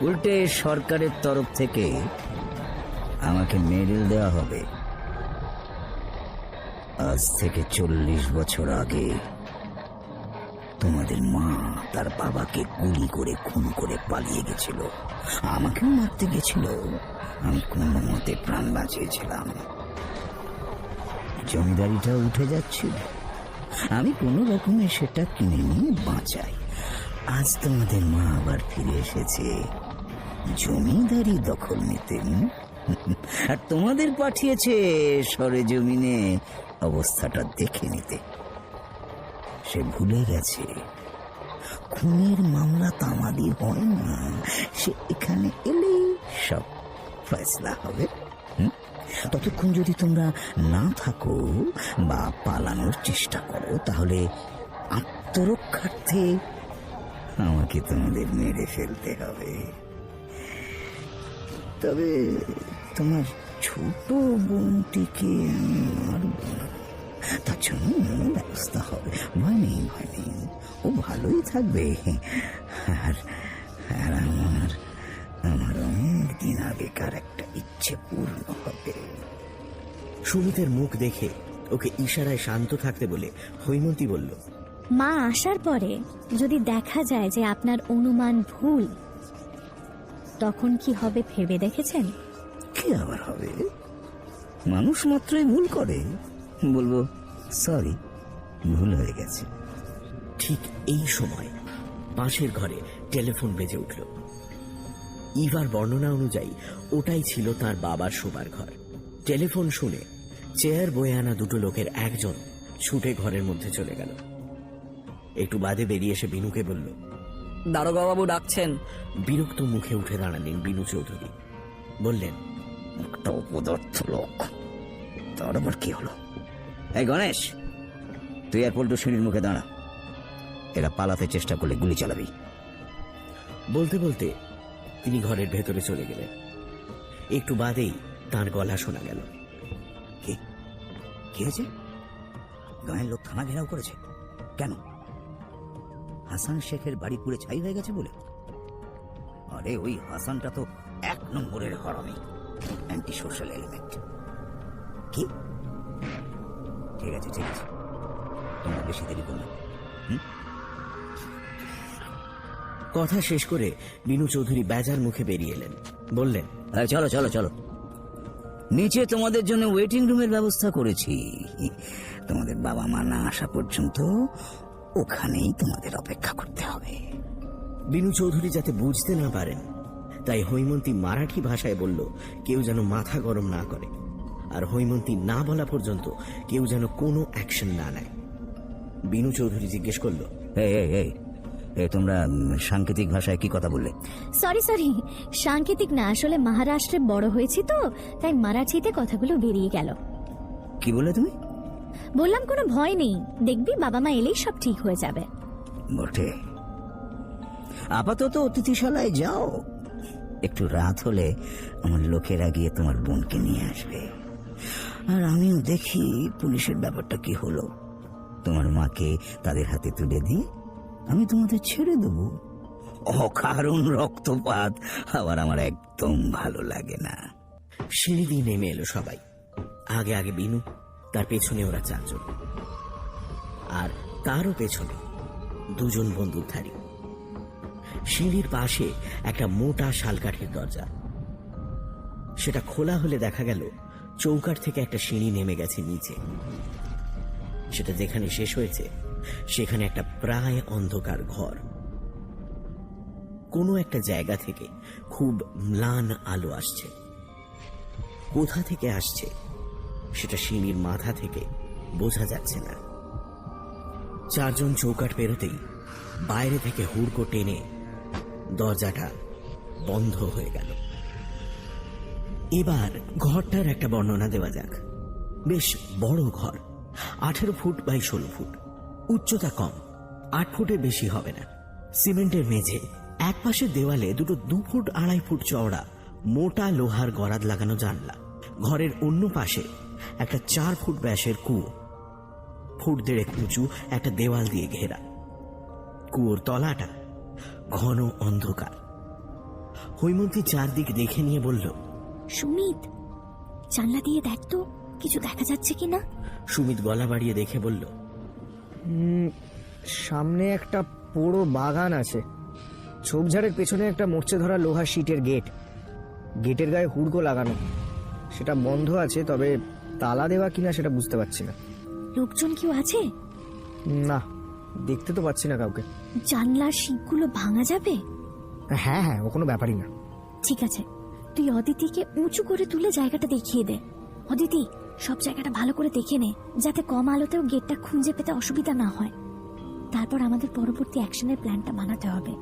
উল্টে সরকারের তরফ থেকে আমাকে মেডেল দেওয়া হবে। আজ থেকে 40 বছর আগে তোমাদের মা তার বাবাকে গুলি করে খুন করে পালিয়ে গেছিল। আমাকেও মারতে গেছিল, আমি কোনো মতে প্রাণ বাঁচিয়েছিলাম। জমিদারিটা উঠে যাচ্ছিল, আমি কোনো রকমে সেটা কিনে নিয়ে বাঁচাই। আজ তোমাদের মা আবার ফিরে এসেছে জমিদারি দখল নিতে, আর তোমাদের পাঠিয়েছে সরেজমিনে অবস্থাটা দেখে নিতে। সে ভুলে গেছে খুনের মামলা তামাদি হয় না, সে এখানে এলেই সব ফয়সলা হবে। ততক্ষণ যদি তোমরা না থাকো বা পালানোর চেষ্টা করো তাহলে আত্মরক্ষার্থে আমাকে তোমাদের মেরে ফেলতে হবে। তবে তোমার ছোট বোনটিকে আমি মারব না, তার জন্য ব্যবস্থা হবে। ভয় নেই, ও ভালোই থাকবে। আর আমার অনেক দিন আগেকার একটা ইচ্ছে পূর্ণ হবে। সুমিতের মুখ দেখে ওকে ইশারায় শান্ত থাকতে বলে হৈমন্তী বলল, মা আসার পরে যদি দেখা যায় যে আপনার অনুমান ভুল, তখন কি হবে ভেবে দেখেছেন? কি আবার হবে? মানুষ মাত্রই ভুল করে। বলবো সরি, ভুল হয়ে গেছে। ঠিক এই সময় পাশের ঘরে টেলিফোন বেজে উঠল। ইভার বর্ণনা অনুযায়ী ওটাই ছিল তার বাবার শোবার ঘর। টেলিফোন শুনে চেয়ার বয়ে আনা দুটো লোকের একজন ছুটে ঘরের মধ্যে চলে গেল। একটু বাদে বেরিয়ে এসে বিনুকে বলল, দারোগা বাবু ডাকছেন। বিরক্ত মুখে উঠে দাঁড়ালেন বিনু চৌধুরী। বললেন, একটা অপদার্থ লোক, তার আবার কি হলো? এই গণেশ, তুই আর পল্টু সিঁড়ির মুখে দাঁড়া। এরা পালাতে চেষ্টা করলে গুলি চালাবি। বলতে বলতে তিনি ঘরের ভেতরে চলে গেলেন। একটু বাদেই তার গলা শোনা গেল। কি কি হয়েছে? গাঁয়ের লোক থানা ঘেরাও করেছে কেন? হাসান শেখের বাড়ি পুড়ে ছাই হয়ে গেছে বলে? আরে ওই হাসানটা তো 1 নম্বরের হারামি, অ্যান্টি সোশ্যাল এলিমেন্ট। কি? ঠিক আছে ঠিক আছে, তোমরা বেশি দেরি করো না। কথা শেষ করে বিনু চৌধুরী বেজার মুখে বেরিয়ে এলেন। বললেন, চলো চলো চলো, নিচে তোমাদের জন্য ওয়েটিং রুমের ব্যবস্থা করেছি। তোমাদের বাবা মা না আসা পর্যন্ত ওখানেই তোমাদের অপেক্ষা করতে হবে। বিনু চৌধুরী যাতে বুঝতে না পারেন তাই হৈমন্তী মারাঠি ভাষায় বলল, কেউ যেন মাথা গরম না করে, আর হৈমন্তী না বলা পর্যন্ত কেউ যেন কোনো অ্যাকশন না নেয়। বিনু চৌধুরী জিজ্ঞেস করল, তোমরা সাংকেতিক ভাষায় কি কথা বললে? সরি সাংকেতিক না, আসলে মহারাষ্ট্রে বড় হয়েছি তো, তাই মারাঠিতে কথাগুলো বেরিয়ে গেল। কি বলে তুমি? বললাম কোনো ভয় নেই, দেখবি বাবা মা এলেই সব ঠিক হয়ে যাবে। বটে, আপাতত অতিথিশালায় যাও। একটু রাত হলে আমার লোকেরা গিয়ে তোমার বোনকে নিয়ে আসবে, আর আমিও দেখি পুলিশের ব্যাপারটা কি হলো। তোমার মাকে তাদের হাতে তুলে দিয়ে আমি তোমাদের ছেড়ে দেবো। অকারণ রক্তপাত আবার আমার একদম ভালো লাগে না। সিঁড়ি দিয়ে নেমে এলো সবাই। আগে আগে বিনু, তার পেছনে ওরা 4 জন, আর তারও পেছনে 2 জন বন্দুকধারী। সিঁড়ির পাশে একটা মোটা শালকাঠের দরজা। সেটা খোলা হলে দেখা গেল চৌকাঠ থেকে একটা সিঁড়ি নেমে গেছে নিচে। সেটা যেখানে শেষ হয়েছে সেখানে একটা প্রায় অন্ধকার ঘর। কোনো একটা জায়গা থেকে খুব ম্লান আলো আসছে। কোথা থেকে আসছে সেটা সিঁড়ির মাথা থেকে বোঝা যাচ্ছে না। 4 জন চৌকাঠ পেরোতেই বাইরে থেকে হুড়কো টেনে দরজাটা বন্ধ হয়ে গেল। এবার ঘরটার একটা বর্ণনা দেওয়া যাক। বেশ বড় ঘর, 18 ফুট বাই 16 ফুট, উচ্চতা কম, 8 ফুটের বেশি হবে না। সিমেন্টের মেঝে, এক পাশের দেওয়ালে 2 ফুট 2.5 ফুট চওড়া মোটা লোহার গরাদ লাগানো জানলা। ঘরের অন্য পাশে একটা 4 ফুট ব্যাসের কুয়ো, 1.5 ফুট উঁচু একটা দেওয়াল দিয়ে ঘেরা। কুয়োর তলাটা ঘন অন্ধকার। হৈমন্তী চারদিক দেখে নিয়ে বলল, সুমিত, জানলা দিয়ে দেখ তো কিছু দেখা যাচ্ছে কিনা। সুমিত গলা বাড়িয়ে দেখে বলল, সামনে একটা পোড়ো বাগান আছে, ঝোপঝাড়ের পেছনে একটা মরচে ধরা লোহার শিটের গেট, গেটের গায়ে হুড়কো লাগানো। সেটা বন্ধ আছে, তবে তালা দেওয়া কিনা সেটা বুঝতে পারছি না। লোকজন কেউ আছে? না, দেখতে তো পাচ্ছি না কাউকে। জানলার শিকগুলো ভাঙা যাবে? হ্যাঁ হ্যাঁ, ও কোনো ব্যাপারই না। ঠিক আছে, তুই অদিতিকে উঁচু করে তুলে জায়গাটা দেখিয়ে দে। অদিতি, সব জায়গাটা ভালো করে দেখে নে, যাতে কম আলোতেও গেটটা খুঁজে পেতে অসুবিধা না হয়। তারপর আমাদের পরবর্তী অ্যাকশনের প্ল্যানটা বানাতে হবে।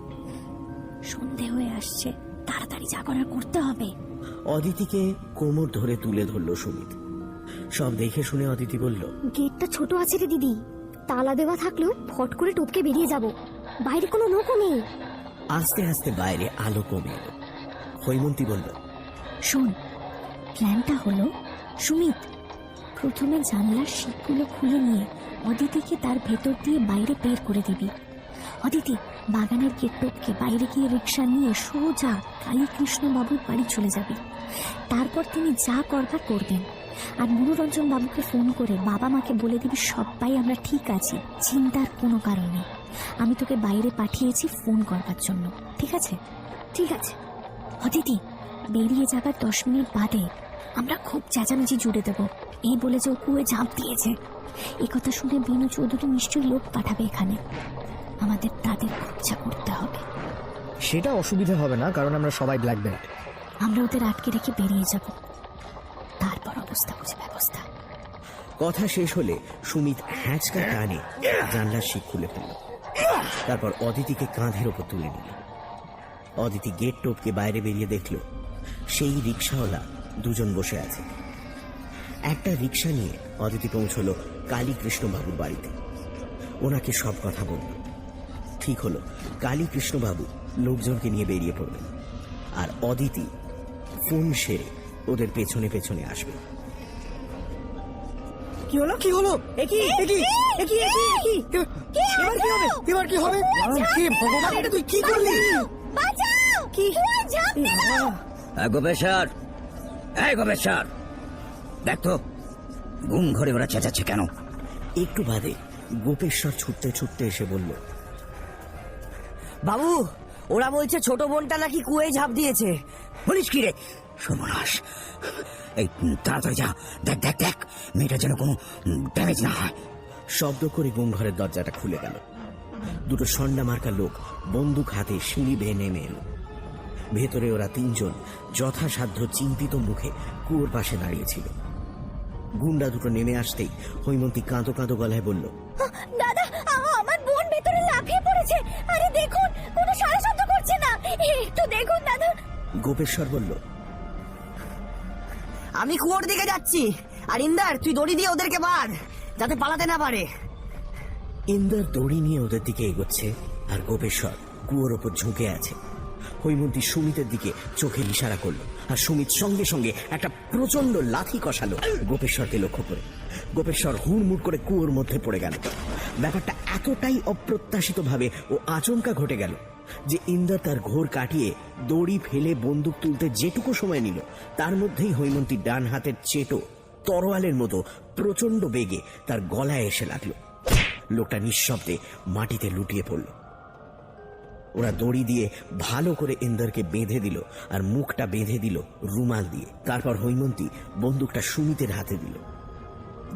সন্ধে হয়ে আসছে, তাড়াতাড়ি যা করার করতে হবে। অদিতিকে কোমর ধরে তুলে ধরল সুমিত। সব দেখে শুনে অদিতি বলল, গেটটা ছোট আছে রে দিদি, তালা দেওয়া থাকলেও ফট করে টপকে বেরিয়ে যাব, বাইরে কোনো লোকও নেই। আস্তে আস্তে বাইরে আলো কমে এলো। হৈমন্তী বলল, শোন, প্ল্যানটা হলো, সুমিত, প্রথমে জানলার শিকগুলো খুলে নিয়ে অদিতিকে তার ভেতর দিয়ে বাইরে বের করে দিবি। অদিতি, বাগানের গেট টপকে বাইরে গিয়ে রিক্সা নিয়ে সোজা কালীকৃষ্ণ বাবুর বাড়ি চলে যাবি। তারপর তিনি যা করবার করবেন। আর মনোরঞ্জন বাবুকে ফোন করে বাবা মাকে বলে দিবি সবাই আমরা ঠিক আছি, চিন্তার কোনো কারণ নেই। আমি তোকে বাইরে পাঠিয়েছি ফোন করবার জন্য, ঠিক আছে? ঠিক আছে। অদিতি, বেরিয়ে যাবার 10 মিনিট বাদে আমরা খুব চেঁচামেচি জুড়ে দেবো, এই বলে যে ও কুয়ে ঝাঁপ দিয়েছে। এই কথা শুনে বিনু চৌধুরী নিশ্চয়ই লোক পাঠাবে এখানে। আমাদের তাদের খোঁজা করতে হবে। সেটা অসুবিধা হবে না, কারণ আমরা সবাই ব্ল্যাক বেল্ট। আমরা ওদের আটকে রেখে বেরিয়ে যাব, তারপর অবস্থা ব্যবস্থা বুঝে ব্যবস্থা। কথা শেষ হলে সুমিত হ্যাঁচকা টানে জানলার শিক খুলে ফেলল। তারপর অদিতিকে কাঁধের ওপর তুলে নিল। অদিতি গেট টপকে বাইরে বেরিয়ে দেখল সেই রিক্সাওয়ালা দুজন বসে আছে। একটা রিক্সা নিয়ে অদিতি পৌঁছলো কালীকৃষ্ণবাবুর বাড়িতে। ওনাকে সব কথা বলল। ঠিক হলো কালীকৃষ্ণবাবু লোকজনকে নিয়ে বেরিয়ে পড়বেন, আর অদিতি ফোন সেরে ওদের পেছনে পেছনে আসবে। কি হলো কি হলো? একই একই একই একই একই এবার কি হবে? এবার কি হবে? কি ভগবান, এটা তুই কি করলি? বাঁচাও! কি গোপেশ্বর, এই গোপেশ্বর, দেখ তো ঘুম ঘরে ওরা চেঁচাচ্ছে কেন? একটু বাদে গোপেশ্বর ছুটতে ছুটতে এসে বলল, বাবু, ওরা বলছে ছোট বোনটা নাকি কুয়োয় ঝাঁপ দিয়েছে। বলিস কি রে? সর্বনাশ! এই তাড়াতাড়ি যা, দেখ দেখ দেখ মেয়েটা যেন কোনো ড্যামেজ না হয়। শব্দ করে গুম ঘরের দরজাটা খুলে গেল। দুটো সন্ডা মার্কা লোক বন্দুক হাতে সিঁড়ি বেয়ে নেমে এলো। ভেতরে ওরা তিনজন যথাসাধ্য চিন্তিত মুখে কুয়োর পাশে দাঁড়িয়েছিল। গুন্ডা দুটো নেমে আসতেই হৈমন্তী কাঁদো কাঁদো গলায় বলল, দাদা, আমার বোন ভেতরে লাফিয়ে পড়েছে। আরে দেখুন, কোনো সারা শব্দ করছে না, একটু দেখুন দাদা। গোপেশ্বর বলল, আমি কুয়োর দিকে যাচ্ছি, আর ইন্দার তুই দড়ি দিয়ে ওদেরকে বাঁধ যাতে পালাতে না পারে। ইন্দার দড়ি নিয়ে ওদের দিকে এগোচ্ছে, আর গোপেশ্বর কুয়োর ওপর ঝুঁকে আছে। হৈমন্তী সুমিতের দিকে চোখে ইশারা করলো, আর সুমিত সঙ্গে সঙ্গে একটা প্রচন্ড লাথি কষালো গোপেশ্বরকে লক্ষ্য করে। গোপেশ্বর হুড়মুড় করে কুয়োর মধ্যে পড়ে গেল। ব্যাপারটা এতটাই অপ্রত্যাশিত ভাবে ও আচমকা ঘটে গেল যে ইন্দার তার ঘোর কাটিয়ে দড়ি ফেলে বন্দুক তুলতে যেটুকু সময় নিল, তার মধ্যেই হৈমন্তীর ডান হাতের চেটো তরোয়ালের মতো প্রচন্ড বেগে তার গলায় এসে লাগলো। লোকটা নিঃশব্দে মাটিতে লুটিয়ে পড়ল। ওরা দড়ি দিয়ে ভালো করে ইন্দারকে বেঁধে দিল, আর মুখটা বেঁধে দিল রুমাল দিয়ে। তারপর হৈমন্তী বন্দুকটা সুমিতের হাতে দিল।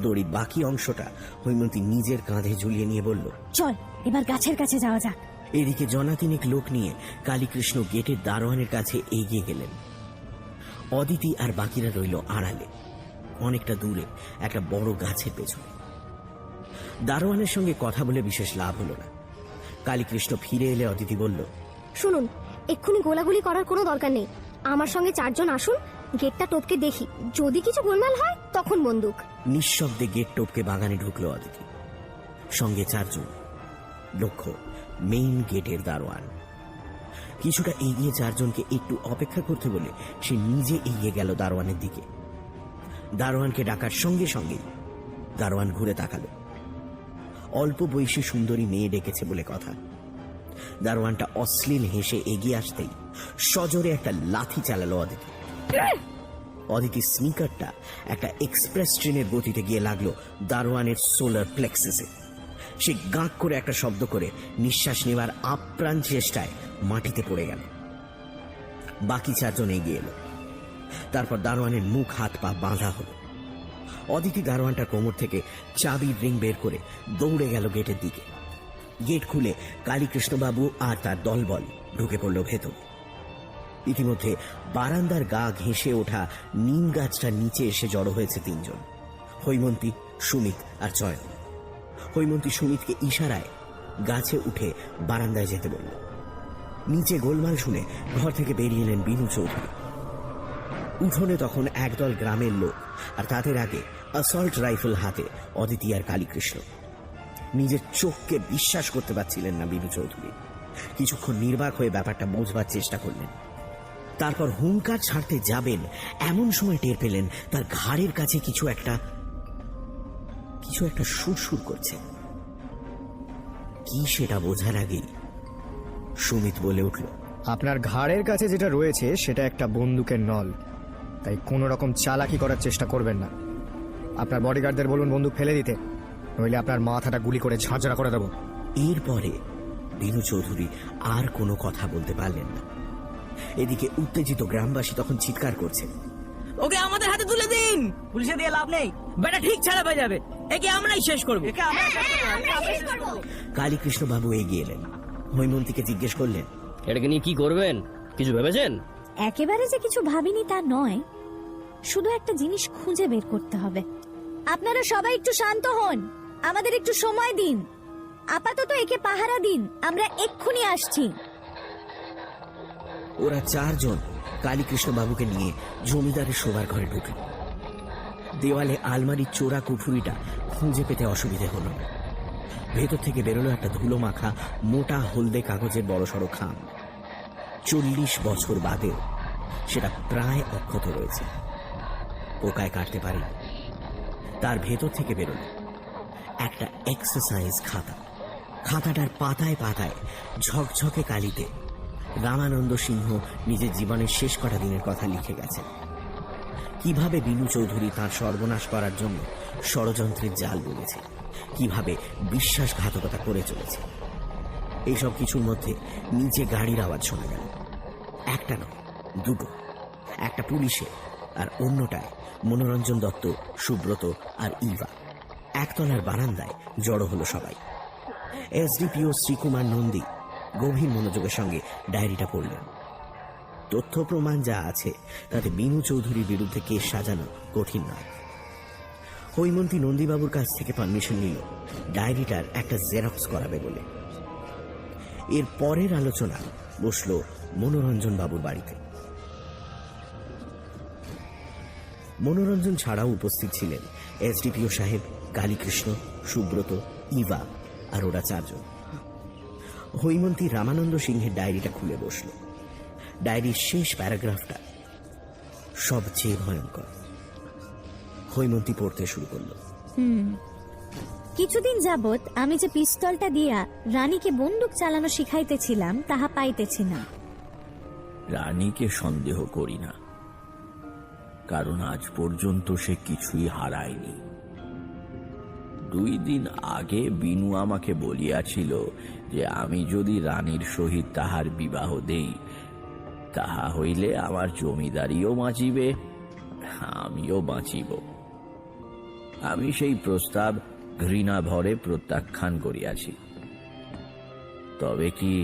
দড়ির বাকি অংশটা হৈমন্তী নিজের কাঁধে ঝুলিয়ে নিয়ে বলল, চল এবার গাছের কাছে যাওয়া যাক। এদিকে জনাতিনেক লোক নিয়ে কালীকৃষ্ণ গেটের দারোয়ানের কাছে এগিয়ে গেলেন। অদিতি আর বাকিরা রইল আড়ালে, অনেকটা দূরে একটা বড় গাছের পেছনে। দারোয়ানের সঙ্গে কথা বলে বিশেষ লাভ হলো না। কালীকৃষ্ণ ফিরে এলে অদিতি বলল, শুনুন, এক্ষুনি গোলাগুলি করার কোনো দরকার নেই। আমার সঙ্গে 4 জন আসুন, গেটটা টপকে দেখি, যদি কিছু গোলমাল হয় তখন বন্দুক। নিঃশব্দে গেট টপকে বাগানে ঢুকলো অদিতি। সঙ্গে 4 জন। লক্ষ্য মেইন গেটের দারোয়ান। কিছুটা এগিয়ে 4 জনকে একটু অপেক্ষা করতে বলে সে নিজে এগিয়ে গেল দারোয়ানের দিকে। দারোয়ানকে ডাকার সঙ্গে সঙ্গে দারোয়ান ঘুরে তাকালো। অল্প বয়সী সুন্দরী মেয়ে ডেকেছে বলে কথা। দারোয়ানটা অশ্লীল হেসে এগিয়ে আসতেই সজোরে একটা লাথি চালালো অদিতি। অদিতির স্নিকারটা একটা এক্সপ্রেস ট্রেনের গতিতে গিয়ে লাগলো দারোয়ানের সোলার প্লেক্সিসে। সে গাঁক করে একটা শব্দ করে নিঃশ্বাস নেবার আপ্রাণ চেষ্টায় মাটিতে পড়ে গেল। বাকি 4 জন এগিয়ে এলো। তারপর দারোয়ানের মুখ হাত পা বাঁধা হলো। অদিতি দারোয়ানটার কোমর থেকে চাবির রিং বের করে দৌড়ে গেল গেটের দিকে। গেট খুলে কালীকৃষ্ণবাবু আর তার দলবল ঢুকে পড়ল ভেতর। ইতিমধ্যে বারান্দার গা ঘেঁষে ওঠা নিম গাছটার নিচে এসে জড়ো হয়েছে 3 জন, হৈমন্তী, সুমিত আর চয়ন। হৈমন্তী সুমিতকে ইশারায় গাছে উঠে বারান্দায় যেতে বলল। নিচে গোলমাল শুনে ঘর থেকে বেরিয়ে এলেন বিনু চৌধুরী। উঠোনে তখন একদল গ্রামের লোক, আর তাদের আগে অ্যাসল্ট রাইফেল হাতে অদিতি আর কালীকৃষ্ণ। নিজের চোখকে বিশ্বাস করতে পারছিলেন না বিনু চৌধুরী। কিছুক্ষণ নির্বাক হয়ে ব্যাপারটা বোঝবার চেষ্টা করলেন। তারপর হুঙ্কার ছাড়তে যাবেন এমন সময় টের পেলেন তার ঘাড়ের কাছে কিছু একটা সুরসুর করছে। কি সেটা বোঝার আগেই সুমিত বলে উঠল, আপনার ঘাড়ের কাছে যেটা রয়েছে সেটা একটা বন্দুকের নল, তাই কোনো রকম চালাকি করার চেষ্টা করবেন না। আপনার বডিগার্ডদের বলুন বন্দুক ফেলে দিতে, নইলে আপনার মাথাটা গুলি করে ঝাঁঝরা করে দেবো। এরপরে বিনু চৌধুরী আর কোনো কথা বলতে পারলেন না। এদিকে উত্তেজিত গ্রামবাসী তখন চিৎকার করছে, ওকে আমাদের হাতে তুলে দিন, পুলিশে দিয়ে লাভ নেই, বেটা ঠিক ছাড়া পেয়ে যাবে, একে আমরাই শেষ করবো। কালীকৃষ্ণ বাবু এগিয়ে এলেন। হৈমন্তীকে জিজ্ঞেস করলেন, এটাকে নিয়ে কি করবেন, কিছু ভেবেছেন? একেবারে যে কিছু ভাবিনি তা নয়, শুধু একটা জিনিস খুঁজে বের করতে হবে। আপনারা সবাই একটু শান্ত হন, আমাদের একটু সময় দিন, আপাতত একে পাহারা দিন, আমরা এক্ষুনি আসছি। ওরা 4 জন কালীকৃষ্ণ বাবুকে নিয়ে জমিদারের শোবার ঘরে ঢুকল। দেওয়ালে আলমারির চোরা কুঠুরিটা খুঁজে পেতে অসুবিধে হলো। ভেতর থেকে বেরোলো একটা ধুলো মাখা মোটা হলদে কাগজের বড়সড় খাম। 40 বছর বাদেও সেটা প্রায় অক্ষত রয়েছে, পোকায় কাটতে পারি। তার ভেতর থেকে বেরোলো একটা এক্সারসাইজ খাতা। খাতাটার পাতায় পাতায় ঝকঝকে কালিতে রামানন্দ সিংহ নিজের জীবনের শেষ কটা দিনের কথা লিখে গেছেন। কিভাবে বিনু চৌধুরী তার সর্বনাশ করার জন্য ষড়যন্ত্রের জাল বুনেছে, কিভাবে বিশ্বাসঘাতকতা করে চলেছে। এইসব কিছুর মধ্যে নিচে গাড়ির আওয়াজ শোনা গেল। একটা নয়, দুটো। একটা পুলিশের আর অন্যটায় মনোরঞ্জন দত্ত, সুব্রত আর ইভা। একতলার বারান্দায় জড়ো হলো সবাই। এসডিপিও শ্রীকুমার নন্দী গভীর মনোযোগের সঙ্গে ডায়েরিটা পড়লেন। তথ্য প্রমাণ যা আছে তাতে বিনু চৌধুরীর বিরুদ্ধে কেস সাজানো কঠিন নয়। হৈমন্তী নন্দীবাবুর কাছ থেকে পারমিশন নিল ডায়েরিটার একটা জেরক্স করাবে বলে। এর পরের আলোচনা বসলো মনোরঞ্জন বাবুর বাড়িতে। মনোরঞ্জন ছাড়াও উপস্থিত ছিলেন এসডিপিও সাহেব, কালীকৃষ্ণ, সুব্রত, ইভা আর ওরা 4 জন। হৈমন্তী রামানন্দ সিংহের ডায়েরিটা খুলে বসল। ডায়েরির শেষ প্যারাগ্রাফটা সবচেয়ে ভয়ঙ্কর। হৈমন্তী পড়তে শুরু করল। কিছুদিন যাবৎ আমি যে পিস্তলটা দিয়া রানীকে বন্দুক চালানো শিখাইতেছিলাম তাহা পাইতেছি না। রানীকে সন্দেহ করি না, কারণ আজ পর্যন্ত সে কিছুই হারায়নি। 2 দিন আগে বিনু আমাকে বলিয়াছিল যে আমি যদি রানীর সহিত তাহার বিবাহ দেই, তাহা হইলে আমার জমিদারিও বাঁচিবে, আমিও বাঁচিব। আমি সেই প্রস্তাব ঘৃণা ভরে প্রত্যাখ্যান করিয়াছি। তবে কি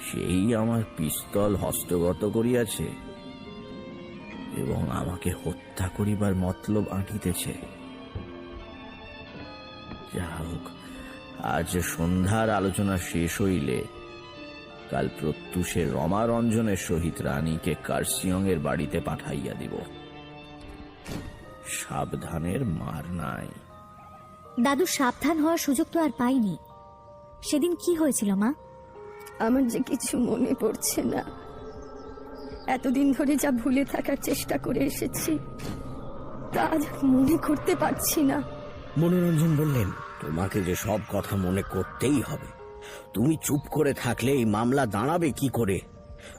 সেই আমার পিস্তল হস্তগত করিয়াছে এবং আমাকে হত্যা করিবার মতলব আঁটিতেছে। যা হোক, আজ সন্ধ্যার আলোচনা শেষ হইলে কাল প্রত্যুষে রমারঞ্জনের সহিত রানীকে কার্সিয়ং এর বাড়িতে পাঠাইয়া দিব। সাবধানের মার নাই। দাদু, সাবধান হওয়ার সুযোগ তো আর পাইনি। সেদিন কি হয়েছিল মা? আমার যে কিছু মনে পড়ছে না। এতদিন ধরে যা ভুলে থাকার চেষ্টা করে এসেছি তা আজ মনে করতে পারছি না। মনোরঞ্জন বললেন, তোমাকে যে সব কথা মনে করতেই হবে। তুমি চুপ করে থাকলে এই মামলা দাঁড়াবে কি করে?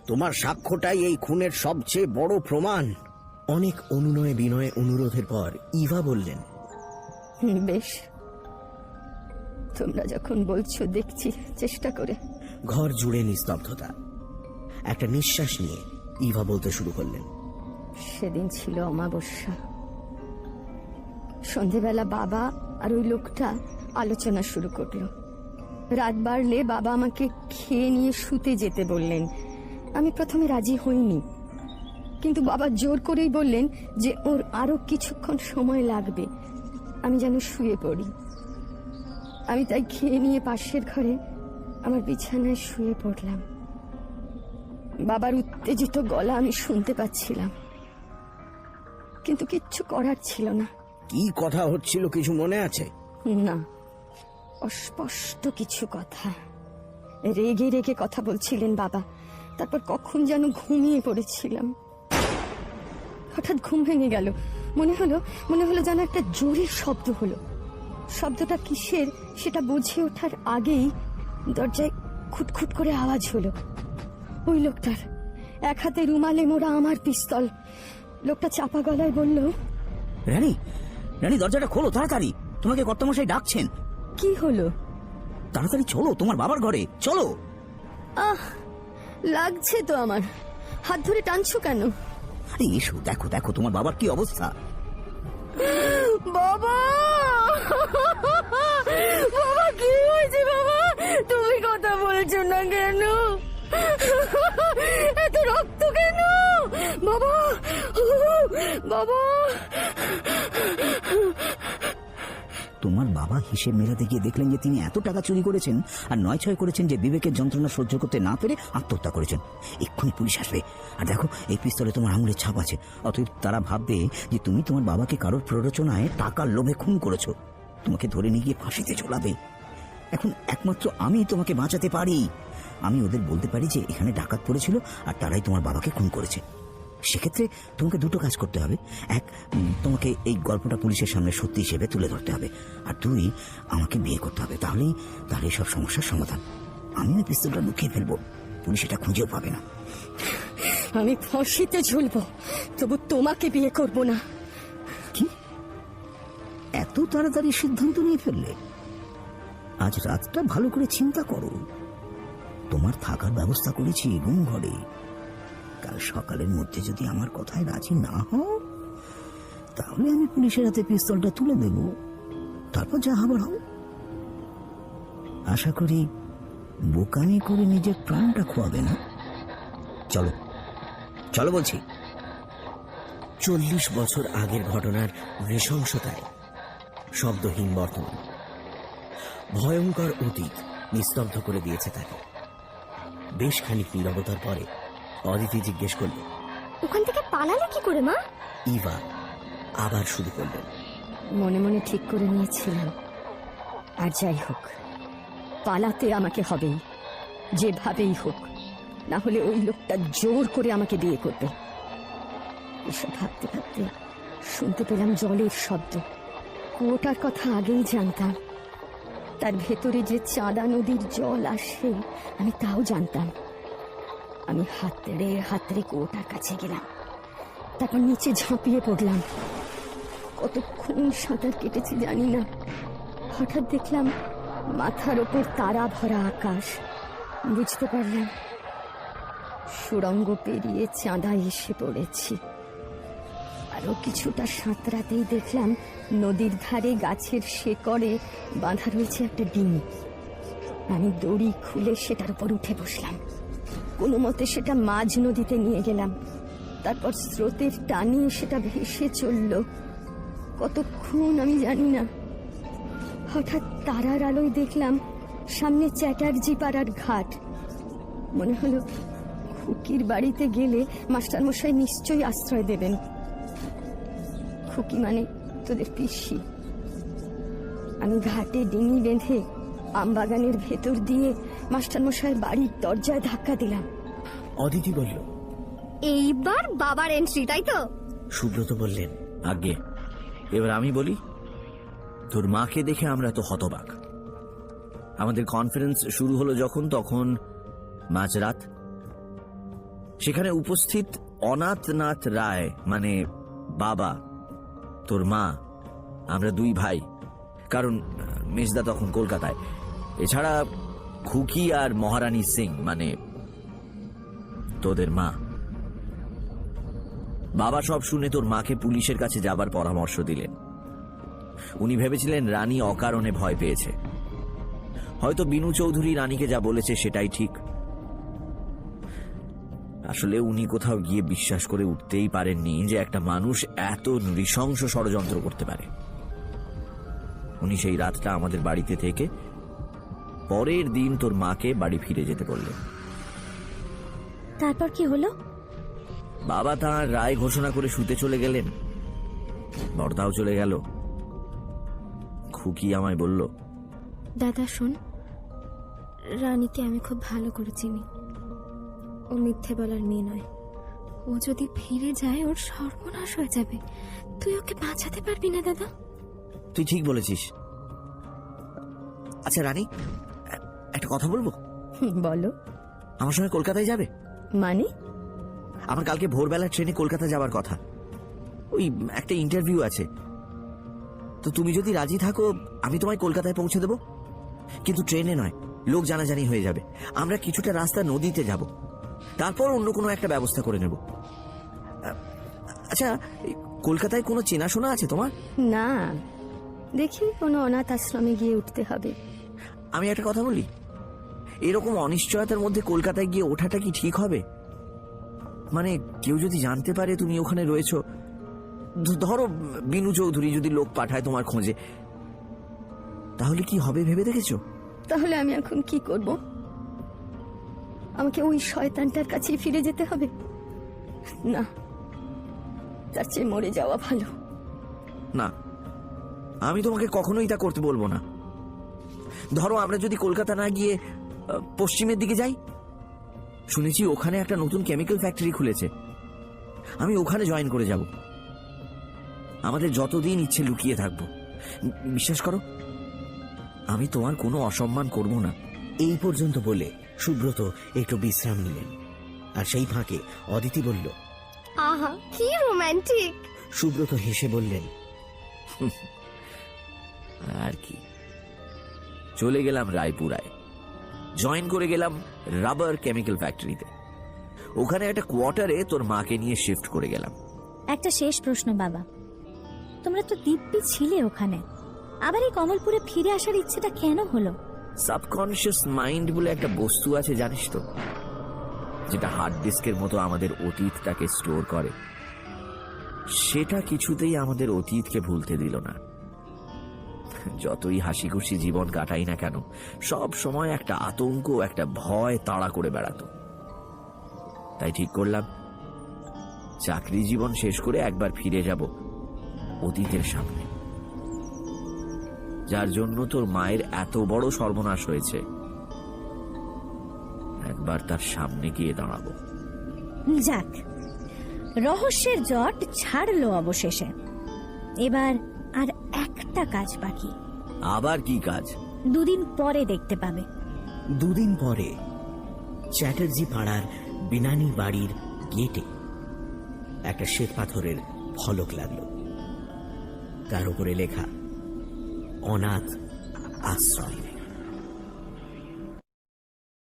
তোমার সাক্ষ্যটাই এই খুনের সবচেয়ে বড় প্রমাণ। অনেক অনুনয় বিনয় অনুরোধের পর ইভা বললেন, বেশ, তোমরা যখন বলছো দেখছি চেষ্টা করে। ঘর জুড়ে নিস্তব্ধতা। একটা নিঃশ্বাস নিয়ে ইভা বলতে শুরু করলেন, সেদিন ছিল অমাবস্যা। সন্ধেবেলা বাবা আর ওই লোকটা আলোচনা শুরু করলো। রাত বাড়লে বাবা আমাকে খেয়ে নিয়ে শুতে যেতে বললেন। আমি প্রথমে রাজি হইনি, কিন্তু বাবা জোর করেই বললেন যে ওর আরো কিছুক্ষণ সময় লাগবে, আমি যেন শুয়ে পড়ি। আমি তাই খেয়ে নিয়ে পাশের ঘরে আমার বিছানায় শুয়ে পড়লাম। বাবার উত্তেজিত গলা আমি শুনতে পাচ্ছিলাম, কিন্তু কিচ্ছু করার ছিল না। কি কথা হচ্ছিল কিছু মনে আছে? না, অস্পষ্ট কিছু কথা। রেগে রেগে কথা বলছিলেন বাবা। তারপর কখন যেন ঘুমিয়ে পড়েছিলাম। হঠাৎ ঘুম ভেঙে গেল। মনে হলো যেন একটা জোরে শব্দ হলো। শব্দটা কিসের সেটা বুঝে ওঠার আগেই দরজায় খুটখুট করে আওয়াজ হলো। ওই লোকটার, এক হাতে রুমালে মোড়া আমার পিস্তল। লোকটা চাপা গলায় বলল, রানী, রানী দরজাটা খোলো তাড়াতাড়ি, তোমাকে কর্তামশাই ডাকছেন। কি হলো? তাড়াতাড়ি চলো, তোমার বাবার ঘরে চলো। আহ, লাগছে তো আমার। হাত ধরে টানছো কেন? আরে এসো, দেখো দেখো তোমার বাবার কি অবস্থা। বাবা, বাবা কি হয়েছে? বাবা তুমি কথা বলছো না কেন? এত রক্ত কেন? বাবা, বাবা। তোমার বাবা হিসেব মেলাতে গিয়ে দেখলেন যে তিনি এত টাকা চুরি করেছেন আর নয় ছয় করেছেন যে বিবেকের যন্ত্রণা সহ্য করতে না পেরে আত্মহত্যা করেছেন। এক্ষুনি পুলিশ আসবে, আর দেখো এই পিস্তলে তোমার আঙুলের ছাপ আছে। অতএব তারা ভাববে যে তুমি তোমার বাবাকে কারোর প্ররোচনায় টাকার লোভে খুন করেছো, তোমাকে ধরে নিয়ে গিয়ে ফাঁসিতে ঝোলাবে। এখন একমাত্র আমি তোমাকে বাঁচাতে পারি। আমি ওদের বলতে পারি যে এখানে ডাকাত পড়েছিল আর তারাই তোমার বাবাকে খুন করেছে। সেক্ষেত্রে তোমাকে দুটো কাজ করতে হবে। এক, তোমাকে এই গল্পটা পুলিশের সামনে সত্যি হিসেবে তুলে ধরতে হবে, আর দুই, আমাকে বিয়ে করতে হবে। তাহলে সব সমস্যার সমাধান। আমি ওই পিস্তলটা লুকিয়ে ফেলবো, পুলিশ এটা খুঁজেও পাবে না। আমি ফাঁসিতে ঝুলবো, তবু তোমাকে বিয়ে করব না। কি এত তাড়াতাড়ি সিদ্ধান্ত নিয়ে ফেললে? আজ রাতটা ভালো করে চিন্তা করো। তোমার থাকার ব্যবস্থা করেছি রুম ঘরে। কাল সকালের মধ্যে যদি আমার কথায় রাজি না হও, তাহলে আমি পুলিশের হাতে পিস্তলটা তুলে দেব, তারপর যা হবার হবে। আশা করি বোকামি করে নিজের প্রাণটা খোয়াবে না। চলো চলো বলছি। 40 বছর আগের ঘটনার নৃশংসতায় শব্দহীন বর্তমান, ভয়ঙ্কর অতীত নিস্তব্ধ করে দিয়েছে তাকে। বেশ খানিক নীরবতার পরে অদিতি জিজ্ঞেস করল, ওখান থেকে পালালে কি করে মা? ইভা আবার শুরু করলেন। মনে মনে ঠিক করে নিয়েছিলাম, আর যাই হোক পালাতে আমাকে হবেই, যেভাবেই হোক, না হলে ওই লোকটা জোর করে আমাকে বিয়ে করবে। এসব ভাবতে ভাবতে শুনতে পেলাম জলের শব্দ। কুয়োটার কথা আগেই জানতাম, তার ভেতরে যে চাঁদা নদীর জল আসে আমি তাও জানতাম। আমি হাতড়ে কুয়োটার কাছে গেলাম, তারপর নিচে ঝাঁপিয়ে পড়লাম। কতক্ষণ সাঁতার কেটেছি জানি না। হঠাৎ দেখলাম মাথার ওপর তারা ভরা আকাশ। বুঝতে পারলাম সুড়ঙ্গ পেরিয়ে চাঁদায় এসে পড়েছি। আরো কিছুটা সাঁতরাতেই দেখলাম নদীর ধারে গাছের শেকড়ে বাঁধা রয়েছে একটা ডিঙি। আমি দড়ি খুলে সেটার উপর উঠে বসলাম। কোনো মতে সেটা মাঝ নদীতে নিয়ে গেলাম। তারপর স্রোতের টানে সেটা ভেসে চলল। কতক্ষণ আমি জানি না। হঠাৎ তারার আলোয় দেখলাম সামনে চ্যাটার্জি পাড়ার ঘাট। মনে হলো খুকির বাড়িতে গেলে মাস্টারমশাই নিশ্চয়ই আশ্রয় দেবেন। খুকি মানে তোদের পিসি। আমি ঘাটে ডিঙি বেঁধে আমবাগানের ভেতর দিয়ে মাস্টারমশাইয়ের বাড়ির দরজায় ধাক্কা দিলাম। অদিতি বলল, এইবার বাবার এন্ট্রি, তাই তো? সুব্রত বললেন, আগে এবার আমি বলি। তোর মাকে দেখে আমরা তো হতবাক। আমাদের কনফারেন্স শুরু হলো যখন, তখন মাঝরাত। সেখানে উপস্থিত অনাথনাথ রায় মানে বাবা, তোর মা, আমরা দুই ভাই, কারণ মেজদা তখন কলকাতায়, এছাড়া খুকি আর মহারানী সিং মানে তোদের মা। বাবা সব শুনে তোর মাকে পুলিশের কাছে যাবার পরামর্শ দিলেন। উনি ভেবেছিলেন রানী অকারণে ভয় পেয়েছে। হয়তো বিনু চৌধুরী রানীকে যা বলেছে সেটাই ঠিক। আসলে উনি কোথাও গিয়ে বিশ্বাস করে উঠতেই পারেননি যে একটা মানুষ এত নৃশংস ষড়যন্ত্র করতে পারে। উনি সেই রাতটা আমাদের বাড়িতে থেকে পরের দিন তোর মাকে বাড়ি ফিরে যেতে বললেন। তারপর কি হলো? বাবা তাঁর রায় ঘোষণা করে শুতে চলে গেলেন। বড়দাও চলে গেল। খুকি আমায় বলল, দাদা শোন, রানীকে আমি খুব ভালো করে চিনি। ও মিথ্যে বলার মেয়ে নয়। ও যদি ফিরে যায় ওর সর্বনাশ হয়ে যাবে। তুই ওকে বাঁচাতে পারবি না দাদা। তুই ঠিক বলেছিস। আচ্ছা রানী, একটা কথা বলবো? বলো। আমার সঙ্গে কলকাতায় যাবে? মানে? আমার কালকে ভোরবেলা ট্রেনে কলকাতা যাবার কথা। ওই একটা ইন্টারভিউ আছে। তো তুমি যদি রাজি থাকো আমি তোমায় কলকাতায় পৌঁছে দেবো, কিন্তু ট্রেনে নয়, লোক জানাজানি হয়ে যাবে। আমরা কিছুটা রাস্তা নদীতে যাব, তারপর অন্য কোনো একটা ব্যবস্থা করে নেব। আচ্ছা, কলকাতায় কোনো চেনাশোনা আছে তোমার? না, দেখি কোনো অনাথ আশ্রমে গিয়ে উঠতে হবে। আমি একটা কথা বলি, এরকম অনিশ্চয়তার মধ্যে কলকাতায় গিয়ে ওঠাটা কি ঠিক হবে? মানে কেউ যদি জানতে পারে তুমি ওখানে রয়েছো, ধরো বিনু চৌধুরী যদি লোক পাঠায় তোমার খোঁজে, তাহলে কি হবে ভেবে দেখেছো? তাহলে আমি এখন কি করব? আমাকে ওই শয়তানটার কাছে ফিরে যেতে হবে? না, তার চেয়ে মরে যাওয়া ভালো। না, আমি তোমাকে কখনোই তা করতে বলবো না। ধরো আমরা যদি কলকাতা না গিয়ে পশ্চিমের দিকে যাই, শুনেছি ওখানে একটা নতুন কেমিক্যাল ফ্যাক্টরি খুলেছে, আমি ওখানে জয়েন করে যাব। আমাদের যতদিন ইচ্ছে লুকিয়ে থাকবো। বিশ্বাস করো, আমি তোমার কোনো অসম্মান করব না। এই পর্যন্ত বলে সুব্রত একটু বিশ্রাম নিলেন। আর সেই ফাঁকে অদিতি বলল, আহা কি রোমান্টিক। সুব্রত হেসে বললেন, আর কি, চলে গেলাম রায়পুরায়, জয়েন করে গেলাম রাবার কেমিক্যাল ফ্যাক্টরিতে। ওখানে একটা কোয়ার্টারে তোর মাকে নিয়ে শিফট করে গেলাম। একটা শেষ প্রশ্ন বাবা, তোমরা তো দিব্যি ছিলে ওখানে, আবার এই কমলপুরে ফিরে আসার ইচ্ছেটা কেন হলো? সাবকনশিয়াস মাইন্ড বলে একটা বস্তু আছে, জানিস তো, যেটা হার্ড ডিস্কের মতো আমাদের অতীতটাকে স্টোর করে। সেটা কিছুতেই আমাদের অতীতকে ভুলতে দিল না। যতই হাসি খুশি জীবন কাটাই না কেন, সব সময় একটা আতঙ্ক, একটা ভয় তাড়া করে বেড়াতো। তাই ঠিক করলাম, চাকরি জীবন শেষ করে একবার ফিরে যাব অতীতের সামনে, যার জন্য তোর মায়ের এত বড় সর্বনাশ হয়েছে। একবার তার সামনে গিয়ে দাঁড়াবো। যাক, রহস্যের জট ছাড়লো অবশেষে। এবার আর একটা কাজ বাকি। আবার কি কাজ? 2 দিন পরে দেখতে পাবে। 2 দিন পরে চ্যাটার্জি পাড়ার বিনানি বাড়ির গেটে একটা শ্বেত পাথরের ফলক লাগলো। তার উপরে লেখা, অনাথ আশ্রয়।